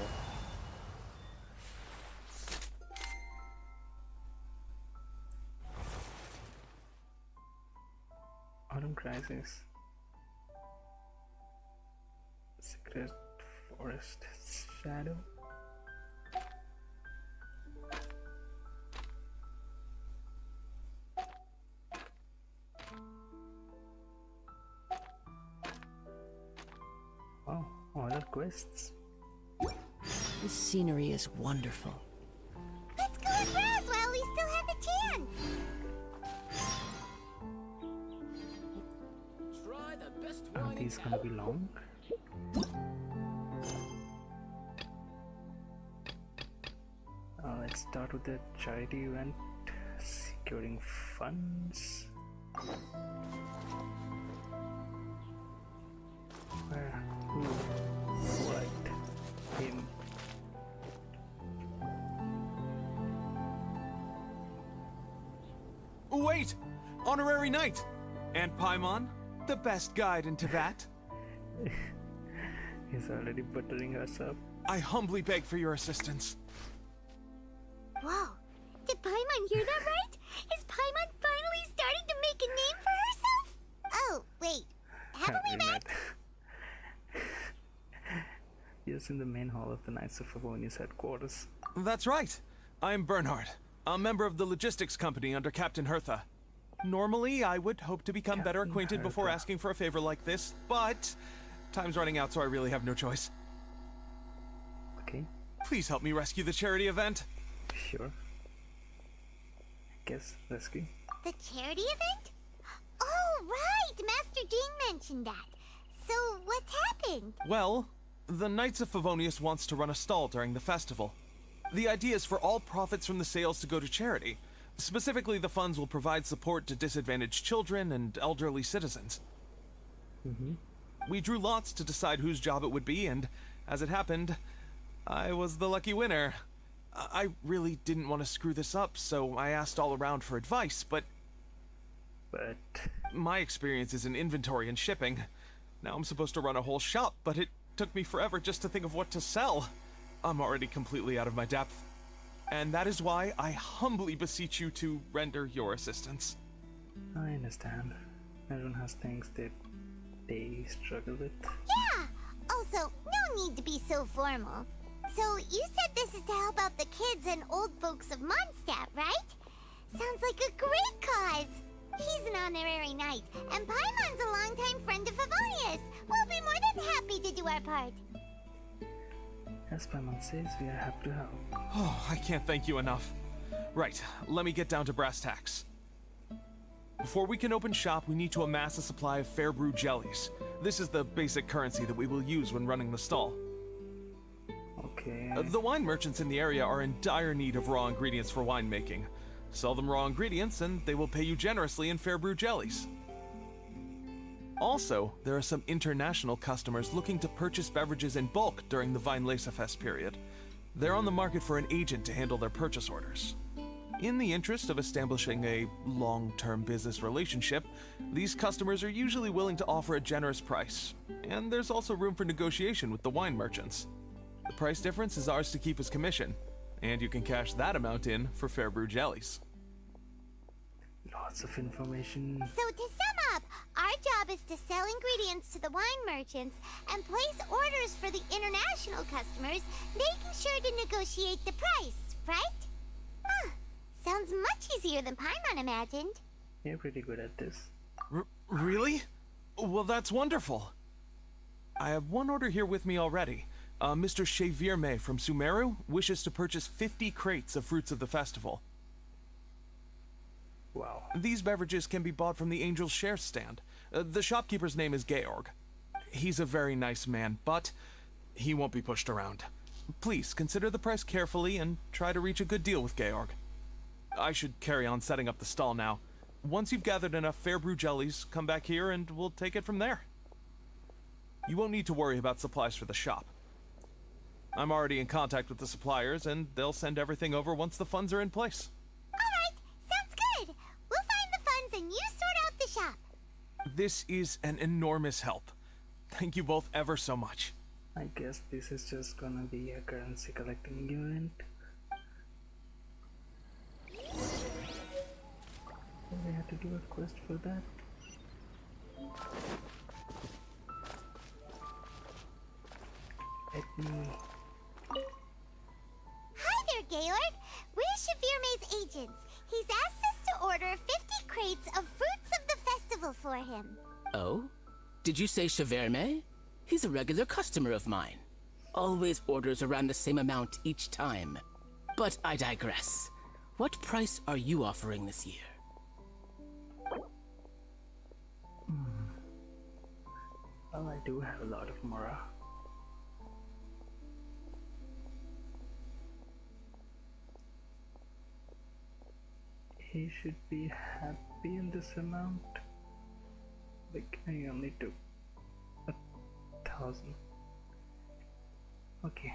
Autumn Crisis. Secret Forest Shadow. Wow, other quests. This scenery is wonderful. Let's go and browse while we still have the chance. Are these gonna be long? Let's start with the charity event. Securing funds. Where? Who? What? Him. Wait! Honorary Knight! And Paimon, the best guide into that. He's already buttering us up. I humbly beg for your assistance. Whoa, did Paimon hear that right? Is Paimon finally starting to make a name for herself? Oh, wait, haven't we met? Yes, in the main hall of the Knights of Favonius headquarters. That's right. I'm Bernhard, a member of the logistics company under Captain Hertha. Normally, I would hope to become better acquainted before asking for a favor like this, but time's running out, so I really have no choice. Okay. Please help me rescue the charity event. Sure. Guess rescue. The charity event? Oh, right! Master Jean mentioned that. So, what's happened? Well, the Knights of Favonius wants to run a stall during the festival. The idea is for all profits from the sales to go to charity. Specifically, the funds will provide support to disadvantaged children and elderly citizens. We drew lots to decide whose job it would be, and as it happened, I was the lucky winner. I really didn't want to screw this up, so I asked all around for advice, but my experience is in inventory and shipping. Now I'm supposed to run a whole shop, but it took me forever just to think of what to sell. I'm already completely out of my depth. And that is why I humbly beseech you to render your assistance. I understand. Everyone has things that they struggle with. Yeah! Also, no need to be so formal. So, you said this is to help out the kids and old folks of Mondstat, right? Sounds like a great cause! He's an honorary knight, and Paimon's a longtime friend of Favonius. We'll be more than happy to do our part. As Paimon says, we are happy to help. Oh, I can't thank you enough. Right, let me get down to brass tacks. Before we can open shop, we need to amass a supply of fair brew jellies. This is the basic currency that we will use when running the stall. Okay. The wine merchants in the area are in dire need of raw ingredients for winemaking. Sell them raw ingredients and they will pay you generously in fair brew jellies. Also, there are some international customers looking to purchase beverages in bulk during the Weinlesefest period. They're on the market for an agent to handle their purchase orders. In the interest of establishing a long-term business relationship, these customers are usually willing to offer a generous price, and there's also room for negotiation with the wine merchants. The price difference is ours to keep as commission, and you can cash that amount in for fair brew jellies. Lots of information. So to sum up, our job is to sell ingredients to the wine merchants and place orders for the international customers, making sure to negotiate the price, right? Huh. Sounds much easier than Paimon imagined. You're pretty good at this. Really? Well, that's wonderful. I have one order here with me already. Mr. Chevirme from Sumeru wishes to purchase 50 crates of fruits of the festival. Wow. These beverages can be bought from the Angel's Share stand. The shopkeeper's name is Georg. He's a very nice man, but he won't be pushed around. Please consider the price carefully and try to reach a good deal with Georg. I should carry on setting up the stall now. Once you've gathered enough fair brew jellies, come back here and we'll take it from there. You won't need to worry about supplies for the shop. I'm already in contact with the suppliers, and they'll send everything over once the funds are in place. Alright, sounds good. We'll find the funds and you sort out the shop. This is an enormous help. Thank you both ever so much. I guess this is just gonna be a currency collecting event. We had to do a quest for that. Let me... Hi there, Georg. We're Chevirme's agents. He's asked us to order 50 crates of fruits of the festival for him. Oh? Did you say Chevirme? He's a regular customer of mine. Always orders around the same amount each time. But I digress. What price are you offering this year? Well, I do have a lot of Mora. He should be happy in this amount. Like, I only took 1,000. Okay.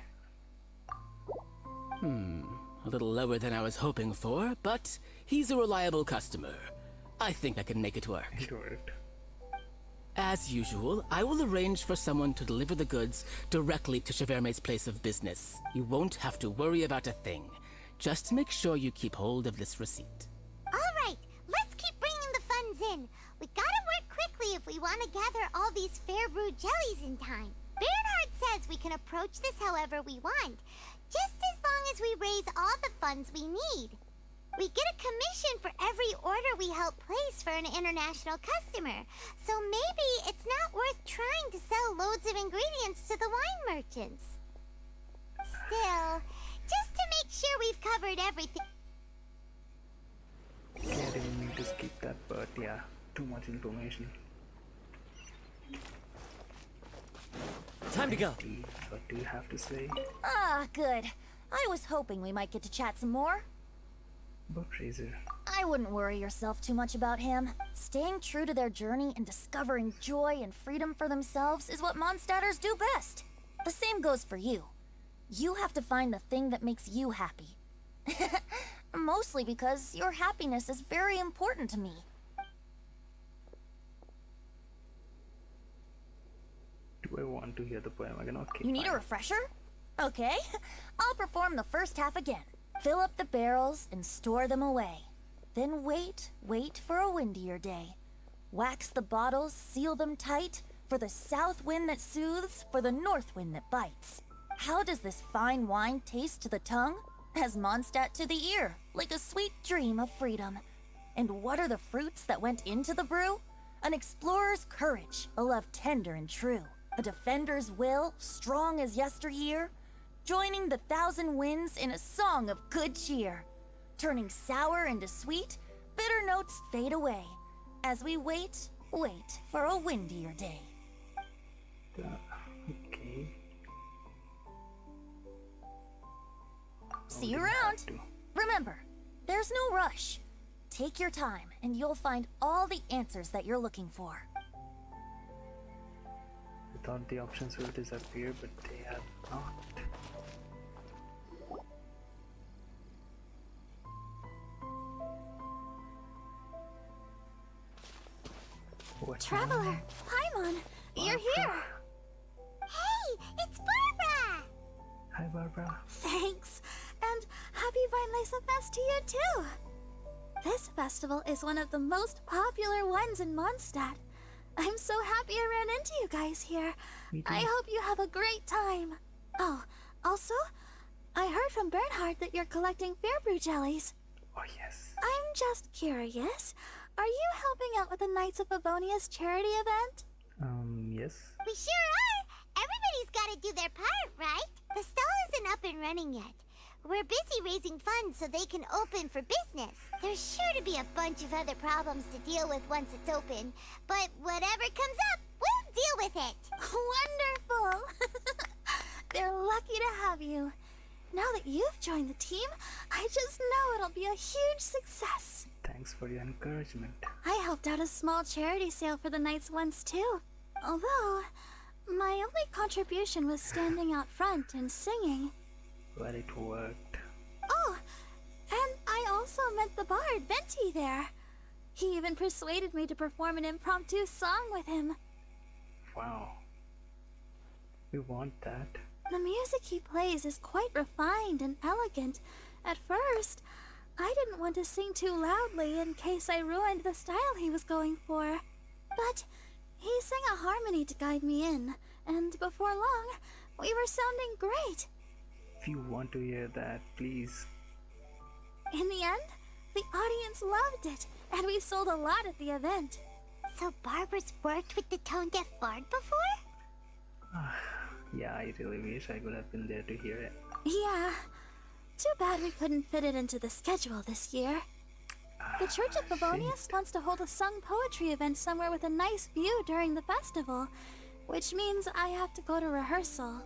A little lower than I was hoping for, but he's a reliable customer. I think I can make it work. It worked. As usual, I will arrange for someone to deliver the goods directly to Chevirme's place of business. You won't have to worry about a thing. Just make sure you keep hold of this receipt. Alright, let's keep bringing the funds in. We gotta work quickly if we want to gather all these fair brew jellies in time. Bernhard says we can approach this however we want, just as long as we raise all the funds we need. We get a commission for every order we help place for an international customer, so maybe it's not worth trying to sell loads of ingredients to the wine merchants. Still, just to make sure we've covered everything. Okay, I didn't mean to skip that, but yeah, too much information. Time to go. What do you have to say? Ah, good. I was hoping we might get to chat some more. About Razor. I wouldn't worry yourself too much about him. Staying true to their journey and discovering joy and freedom for themselves is what Mondstatters do best. The same goes for you. You have to find the thing that makes you happy. Mostly because your happiness is very important to me. Do I want to hear the poem again? Okay. You need a fine. refresher? Okay, I'll perform the first half again. Fill up the barrels and store them away. Then wait for a windier day. Wax the bottles, seal them tight, for the south wind that soothes, for the north wind that bites. How does this fine wine taste to the tongue? As Mondstat to the ear, like a sweet dream of freedom. And what are the fruits that went into the brew? An explorer's courage, a love tender and true. A defender's will, strong as yesteryear. Joining the thousand winds in a song of good cheer. Turning sour into sweet, bitter notes fade away. As we wait for a windier day. Okay. See you around. Remember, there's no rush. Take your time and you'll find all the answers that you're looking for. I thought the options will disappear, but they have not. What Traveler, now? Paimon, you're here! Hey, it's Barbara! Hi, Barbara. Thanks, and happy Vinelesa Fest to you too! This festival is one of the most popular ones in Mondstadt. I'm so happy I ran into you guys here. Me too. I hope you have a great time. Oh, also, I heard from Bernhard that you're collecting Fairbrew jellies. Oh, yes. I'm just curious. Are you helping out with the Knights of Favonia's charity event? Yes. We sure are! Everybody's gotta do their part, right? The stall isn't up and running yet. We're busy raising funds so they can open for business. There's sure to be a bunch of other problems to deal with once it's open, but whatever comes up, we'll deal with it. Wonderful! They're lucky to have you. Now that you've joined the team, I just know it'll be a huge success. Thanks for your encouragement. I helped out a small charity sale for the Knights once too. Although, my only contribution was standing out front and singing. But it worked. Oh, and I also met the bard, Venti, there. He even persuaded me to perform an impromptu song with him. Wow. We want that. The music he plays is quite refined and elegant. At first, I didn't want to sing too loudly in case I ruined the style he was going for. But he sang a harmony to guide me in, and before long, we were sounding great. If you want to hear that, please. In the end, the audience loved it, and we sold a lot at the event. So Barbara's worked with the tone deaf bard before? Yeah, I really wish I could have been there to hear it. Yeah. Too bad we couldn't fit it into the schedule this year. The Church of Favonius wants to hold a sung poetry event somewhere with a nice view during the festival, which means I have to go to rehearsal.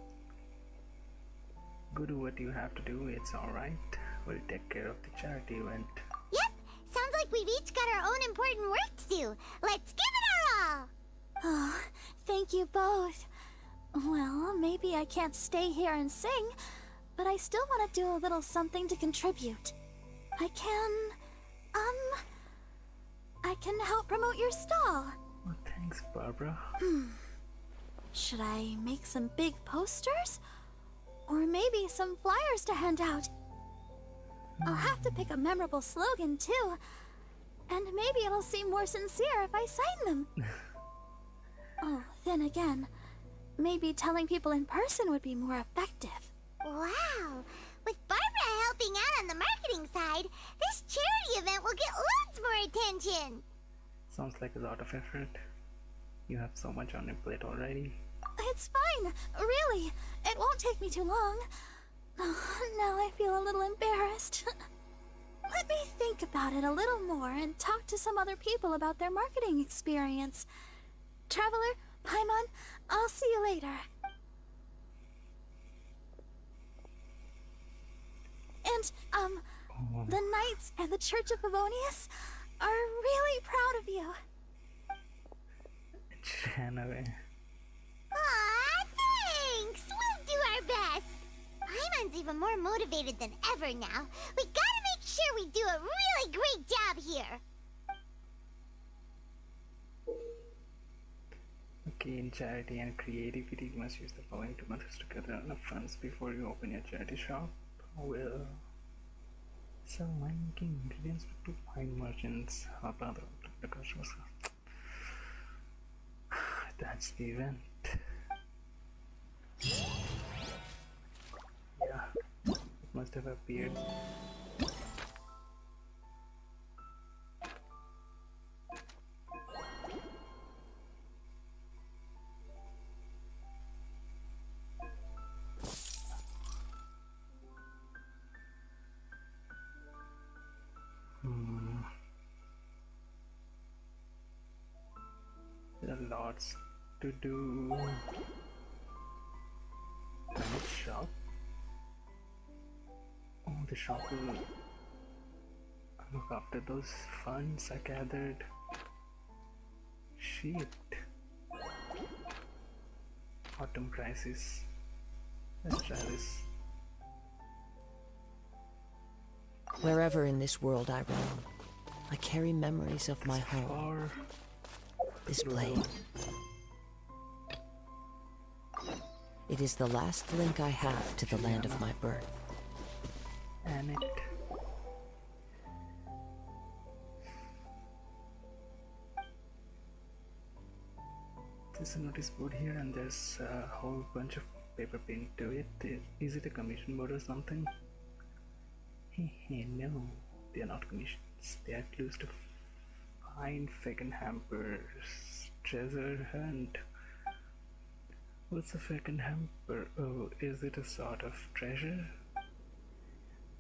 Go do what you have to do, it's alright. We'll take care of the charity event. Yep, sounds like we've each got our own important work to do. Let's give it our all! Oh, thank you both. Well, maybe I can't stay here and sing, but I still want to do a little something to contribute. I can help promote your stall. Oh, thanks, Barbara. Should I make some big posters? Or maybe some flyers to hand out? I'll have to pick a memorable slogan, too. And maybe it'll seem more sincere if I sign them. Oh, then again, maybe telling people in person would be more effective. Wow! With Barbara helping out on the marketing side, this charity event will get loads more attention! Sounds like a lot of effort. You have so much on your plate already. It's fine, really. It won't take me too long. Oh, now I feel a little embarrassed. Let me think about it a little more and talk to some other people about their marketing experience. Traveler, Paimon, I'll see you later. And, the Knights and the Church of Favonius are really proud of you. It ran away. Aw, thanks! We'll do our best! I everyone's even more motivated than ever now. We gotta make sure we do a really great job here. Okay, in charity and creativity, you must use the following two methods to gather enough funds before you open your charity shop. Well, sell wine-making ingredients to wine merchants. The customers. That's the event. Yeah, it must have appeared. There are lots to do. Private shop. Oh, the shop will look after those funds I gathered. Shit. Autumn crisis. Let's try this. Wherever in this world I roam, I carry memories of my home. Or This blade. It is the last link I have to the land of my birth. and it. There's a notice board here and there's a whole bunch of paper pinned to it. Is it a commission board or something? No, they are not commissions. They are clues to find Feckenhamper's treasure hunt. What's a Feckenhamper? Oh, is it a sort of treasure?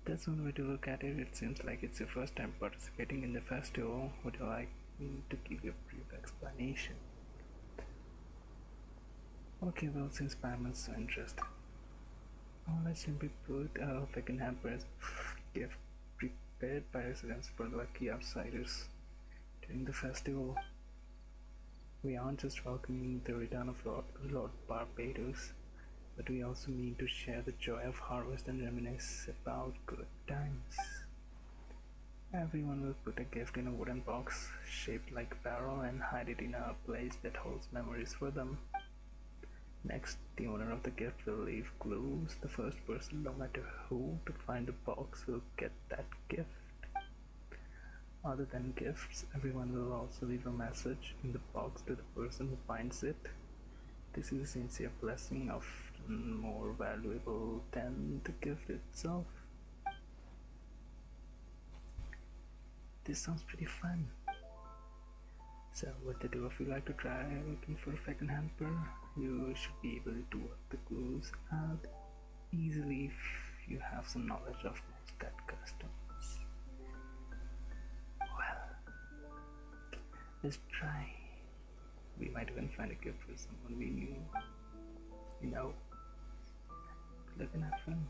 That's one way to look at it. It seems like it's your first time participating in the festival. Would you like me to give you a brief explanation? Okay, well, since Pam is so interested. Oh, let's simply put Feckenhamper as a gift prepared by residents for lucky outsiders during the festival. We aren't just welcoming the return of Lord Barbados, but we also mean to share the joy of harvest and reminisce about good times. Everyone will put a gift in a wooden box shaped like a barrel and hide it in a place that holds memories for them. Next, the owner of the gift will leave clues. The first person, no matter who, to find the box will get that gift. Other than gifts, everyone will also leave a message in the box to the person who finds it. This is a sincere blessing, often more valuable than the gift itself. This sounds pretty fun. So, what to do if you like to try looking for a Feckenhamper? You should be able to work the clues out easily if you have some knowledge of Mondstat customs. Well, let's try. We might even find a gift for someone we knew. You know, good luck and have fun.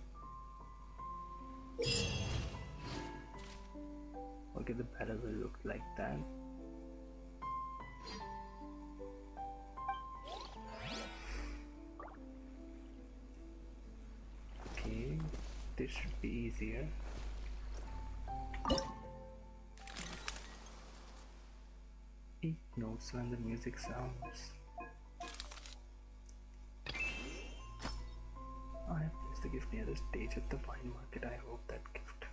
Okay, the battle will look like that. Okay, this should be easier. Eight notes when the music sounds. I have placed the gift near the stage at the wine market. I hope that gift.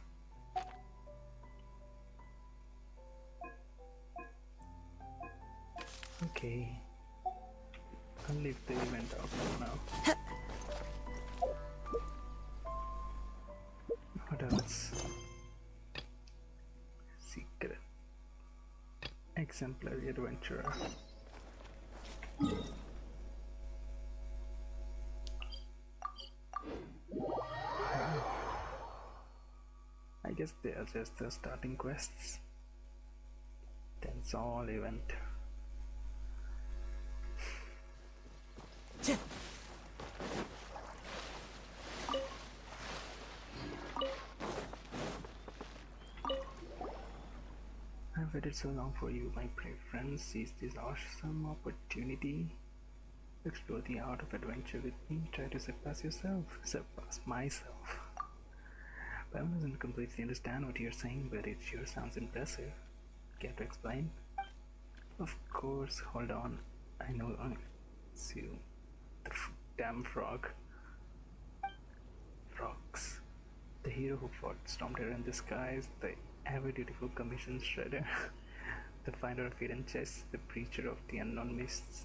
Okay, I'll leave the event out for now. What else? Secret. Exemplary adventurer. I guess they are just the starting quests. That's all event. I've waited so long for you, my brave friends. Seize this awesome opportunity. Explore the art of adventure with me. Try to surpass yourself. Surpass myself. Paimon doesn't completely understand what you're saying, but it sure sounds impressive. Care to explain? Of course, hold on. I know it's you. The damn frog. Frogs. The hero who fought Stormterror in disguise, the ever dutiful Commission Shredder, the finder of hidden chests, the preacher of the unknown mists.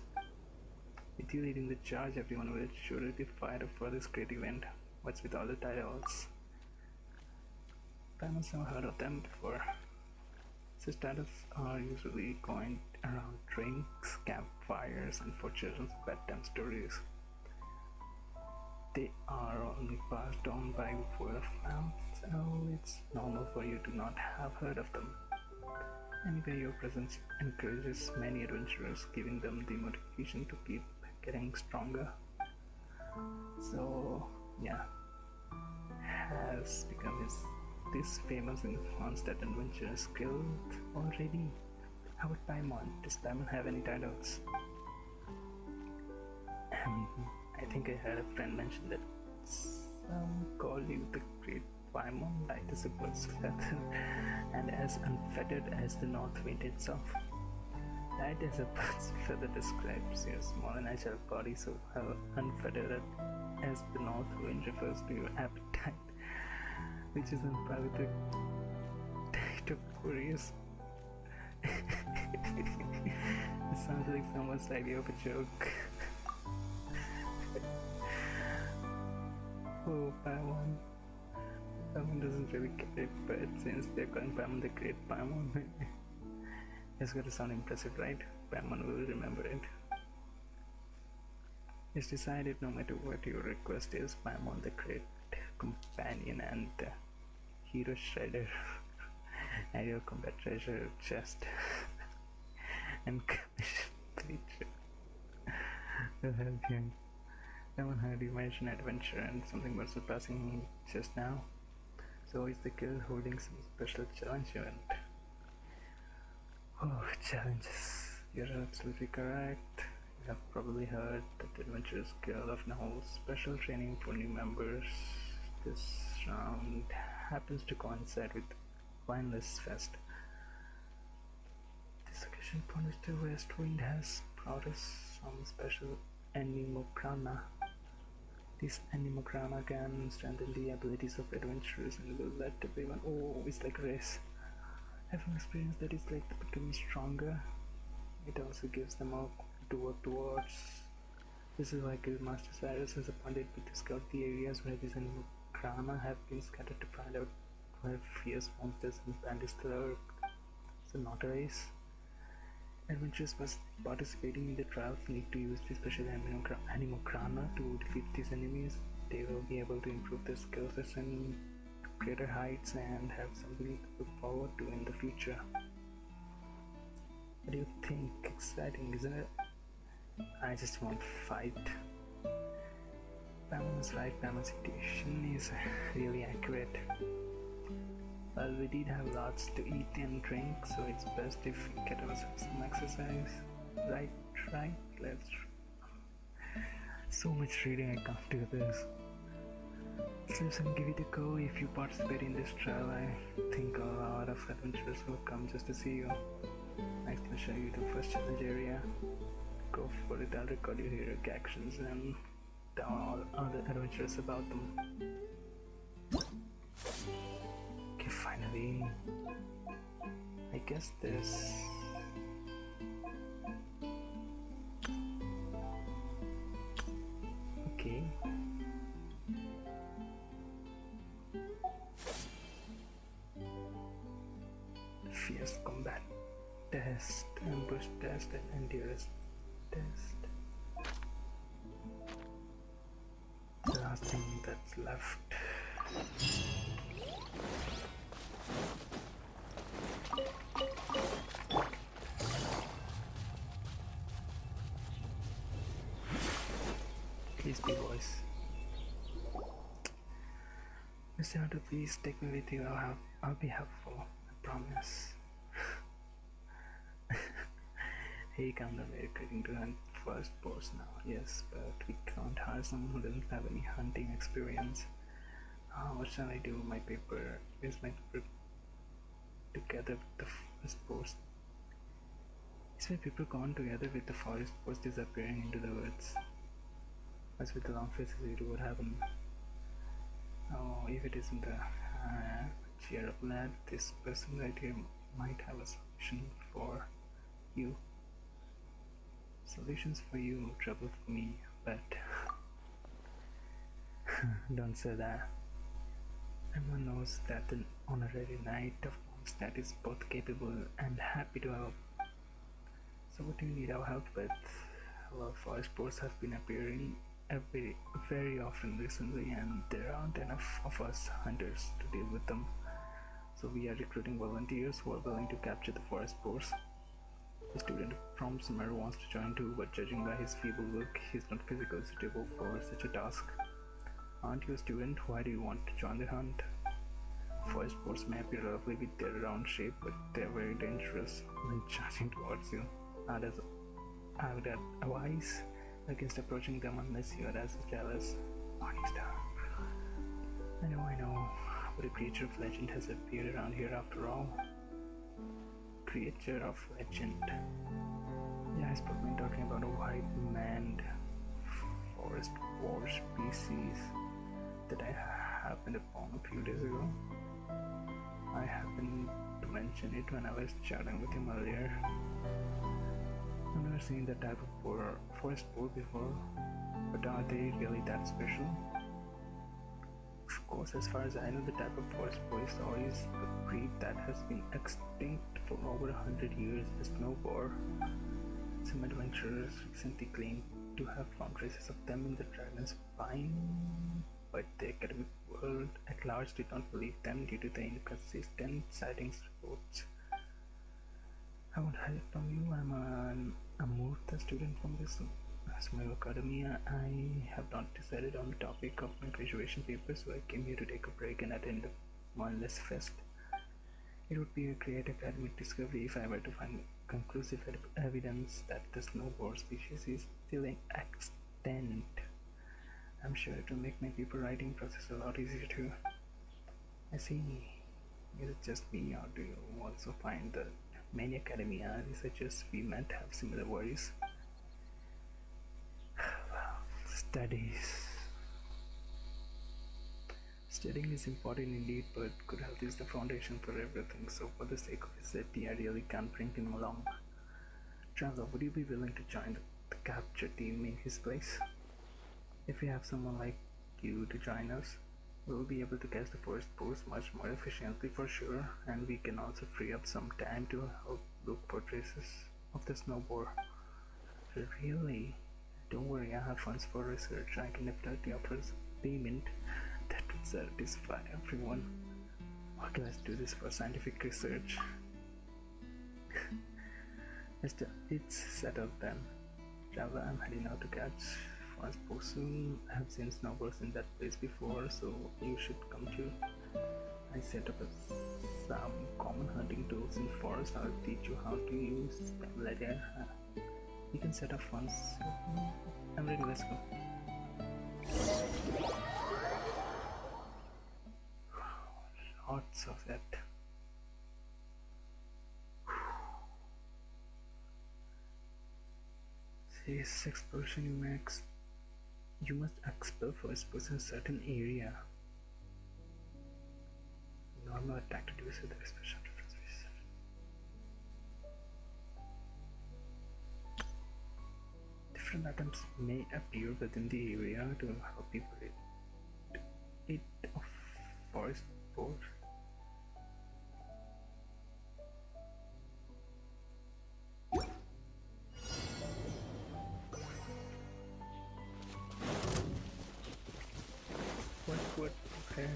With you leading the charge, everyone will surely be fired up for this great event. What's with all the titles? Paimon's never heard of them before. Such titles are usually coined around drinks, campfires, and for children's bedtime stories. They are only passed on by word of mouth, so it's normal for you to not have heard of them. Anyway, your presence encourages many adventurers, giving them the motivation to keep getting stronger. So, yeah, has become this famous in Mondstat Adventurers Guild already. How about Paimon? Does Paimon have any titles? I think I had a friend mention that some call you the Great Paimon, light as a bird's feather, and as unfettered as the north wind itself. Light as a bird's feather describes your small and agile body, so unfettered as the north wind refers to your appetite, which is on par with the diet of Boreas. It sounds like someone's idea of a joke. Oh, Paimon. Paimon doesn't really get it, but since they're calling Paimon the Great Paimon, it's gotta sound impressive, right? Paimon will remember it. It's decided no matter what your request is, Paimon the Great Companion and Hero Shredder and your combat treasure chest and commission preacher will help you. Paimon heard you mention adventure and something about surpassing just now. So is the guild holding some special challenge event? Oh, challenges. You're absolutely correct. You have probably heard that the Adventurers Guild of now holds special training for new members. This round happens to coincide with Wineless Fest. This occasion upon which the West Wind has brought us some special Animocrana. This Animocrana can strengthen the abilities of adventurers and will let everyone. Oh, it's like a race. Having experienced that it's like becoming stronger, it also gives them more to work towards. This is why Guildmaster Cyrus has appointed me to scout the areas where these Animocrana have been scattered to find out where fierce monsters and bandits lurk. So not a race. Adventurers participating in the trials need to use the special Animocrana to defeat these enemies. They will be able to improve their skill sets and greater heights and have something to look forward to in the future. What do you think? Exciting, isn't it? I just want to fight. Paimon's right. Paimon's situation is really accurate. Well, we did have lots to eat and drink, so it's best if we get ourselves some exercise. Right? Let's. So much reading, I can't do this. Let's give it a go. If you participate in this trial, I think a lot of adventurers will come just to see you. I can show you the first challenge area. Go for it. I'll record your heroic actions and tell all other adventurers about them. Okay, finally. I guess this. Okay. Fierce combat test, ambush test, and endurance test. The last thing that's left. Please be voice. Mr. Hunter, please take me with you. I'll be helpful. I promise. Hey, come the way, getting to hunt forest boss now, yes, but we can't hire someone who doesn't have any hunting experience. What shall I do? My paper. Where's my paper? Together with the forest boss. Is my paper gone together with the forest boss disappearing into the woods? As with the long faces, what happened? Oh, if it isn't cheer up, lad. This person right here might have a solution for you. Solutions for you, trouble for me, but don't say that. Everyone knows that the honorary knight of Mondstat is both capable and happy to help. So what do you need our help with? Well, forest boars have been appearing very often recently, and there aren't enough of us hunters to deal with them. So we are recruiting volunteers who are willing to capture the forest boars. A student from sumeru wants to join too, but judging by his feeble look, he's not physically suitable for such a task. Aren't you a student? Why do you want to join the hunt? Forest boars may appear lovely with their round shape, but they're very dangerous when charging towards you. I would advise against approaching them unless you are as jealous. Morning Star. I know, but a creature of legend has appeared around here after all. Creature of legend. Yeah, I suppose we're talking about a white-maned forest boar species that I happened upon a few days ago. I happened to mention it when I was chatting with him earlier. I've never seen that type of forest boar before, but are they really that special? Of course, as far as I know, the type of forest boar I saw is the breed that has been extinct for over 100 years, the snow boar. Some adventurers recently claimed to have found traces of them in the Dragon's Spine, but the academic world at large did not believe them due to the inconsistent sightings reports. I won't hide it from you, I'm a Murtha student from this Sumeru Academy. I have not decided on the topic of my graduation paper, so I came here to take a break and attend the Mondstat fest. It would be a great academic discovery if I were to find conclusive evidence that the snow boar species is still extant. I'm sure it will make my paper writing process a lot easier too. I see. Is it just me, or do you also find that many academia researchers we met have similar worries? Studies. Studying is important indeed, but good health is the foundation for everything, so for the sake of his safety, I really can't bring him along. Traveler, would you be willing to join the capture team in his place? If we have someone like you to join us, we'll be able to catch the forest boars much more efficiently for sure, and we can also free up some time to help look for traces of the snow boar. Really? Don't worry, I have funds for research. I can definitely offer payment that would satisfy everyone. Okay, let's do this for scientific research. It's settled then. Traveler, I'm heading out to catch forest boars soon. I have seen snowbirds in that place before, so you should come too. I set up some common hunting tools in forest. I'll teach you how to use them later. You can set up funds. I'm ready, let's go. Lots of it. This explosion you must expel forest boars in a certain area. Normal attack to do so with special difference. Different items may appear within the area to help you rid it of forest boars. What? Okay.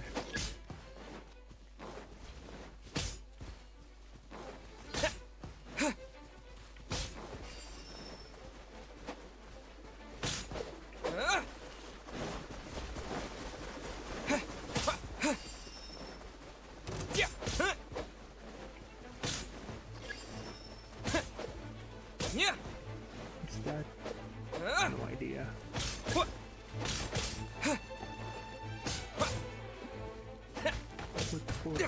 Look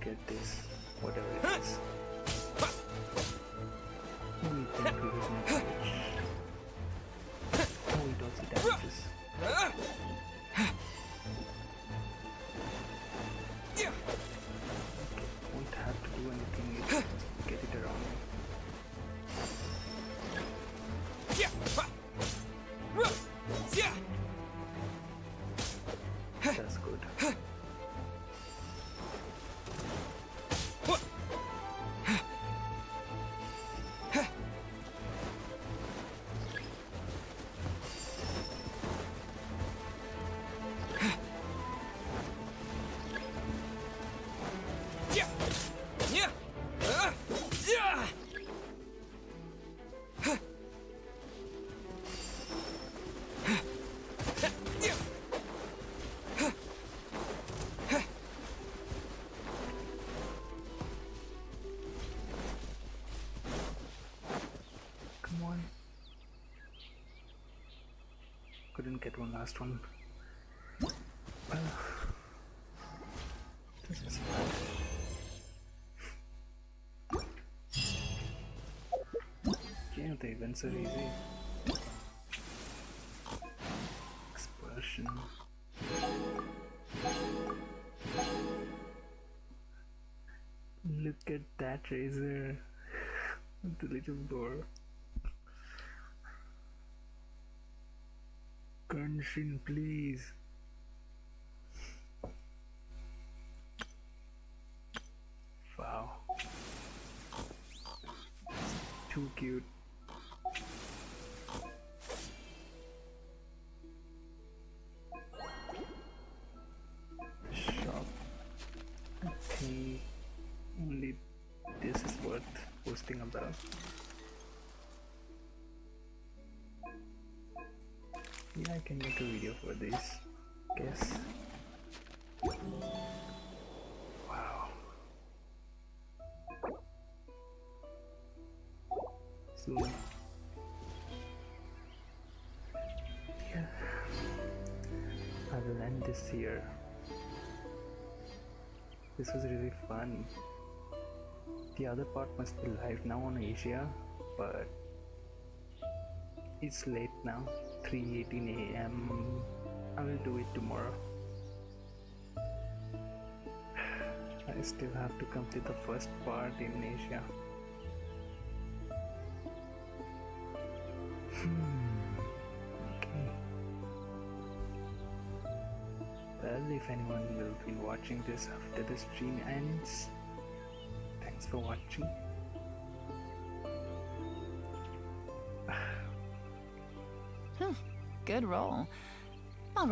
at this, whatever it is. Oh, it increases my damage. Oh, it also damages. Okay, won't have to do anything, it's just get it around me. That's good. Come on. Couldn't get one last one. This is fun. Yeah, the events are easy. Explosion. Look at that razor. The little door. Genshin, please. Wow. Too cute. Shop. I think only this is worth posting about. Yeah, I can make a video for this. Guess. Wow. So yeah, I will end this here. This was really fun. The other part must be live now on Asia, but it's late now, 3:18 AM. I will do it tomorrow. I still have to complete the first part in Asia. Okay. Well, if anyone will be watching this after the stream ends, thanks for watching. Good roll.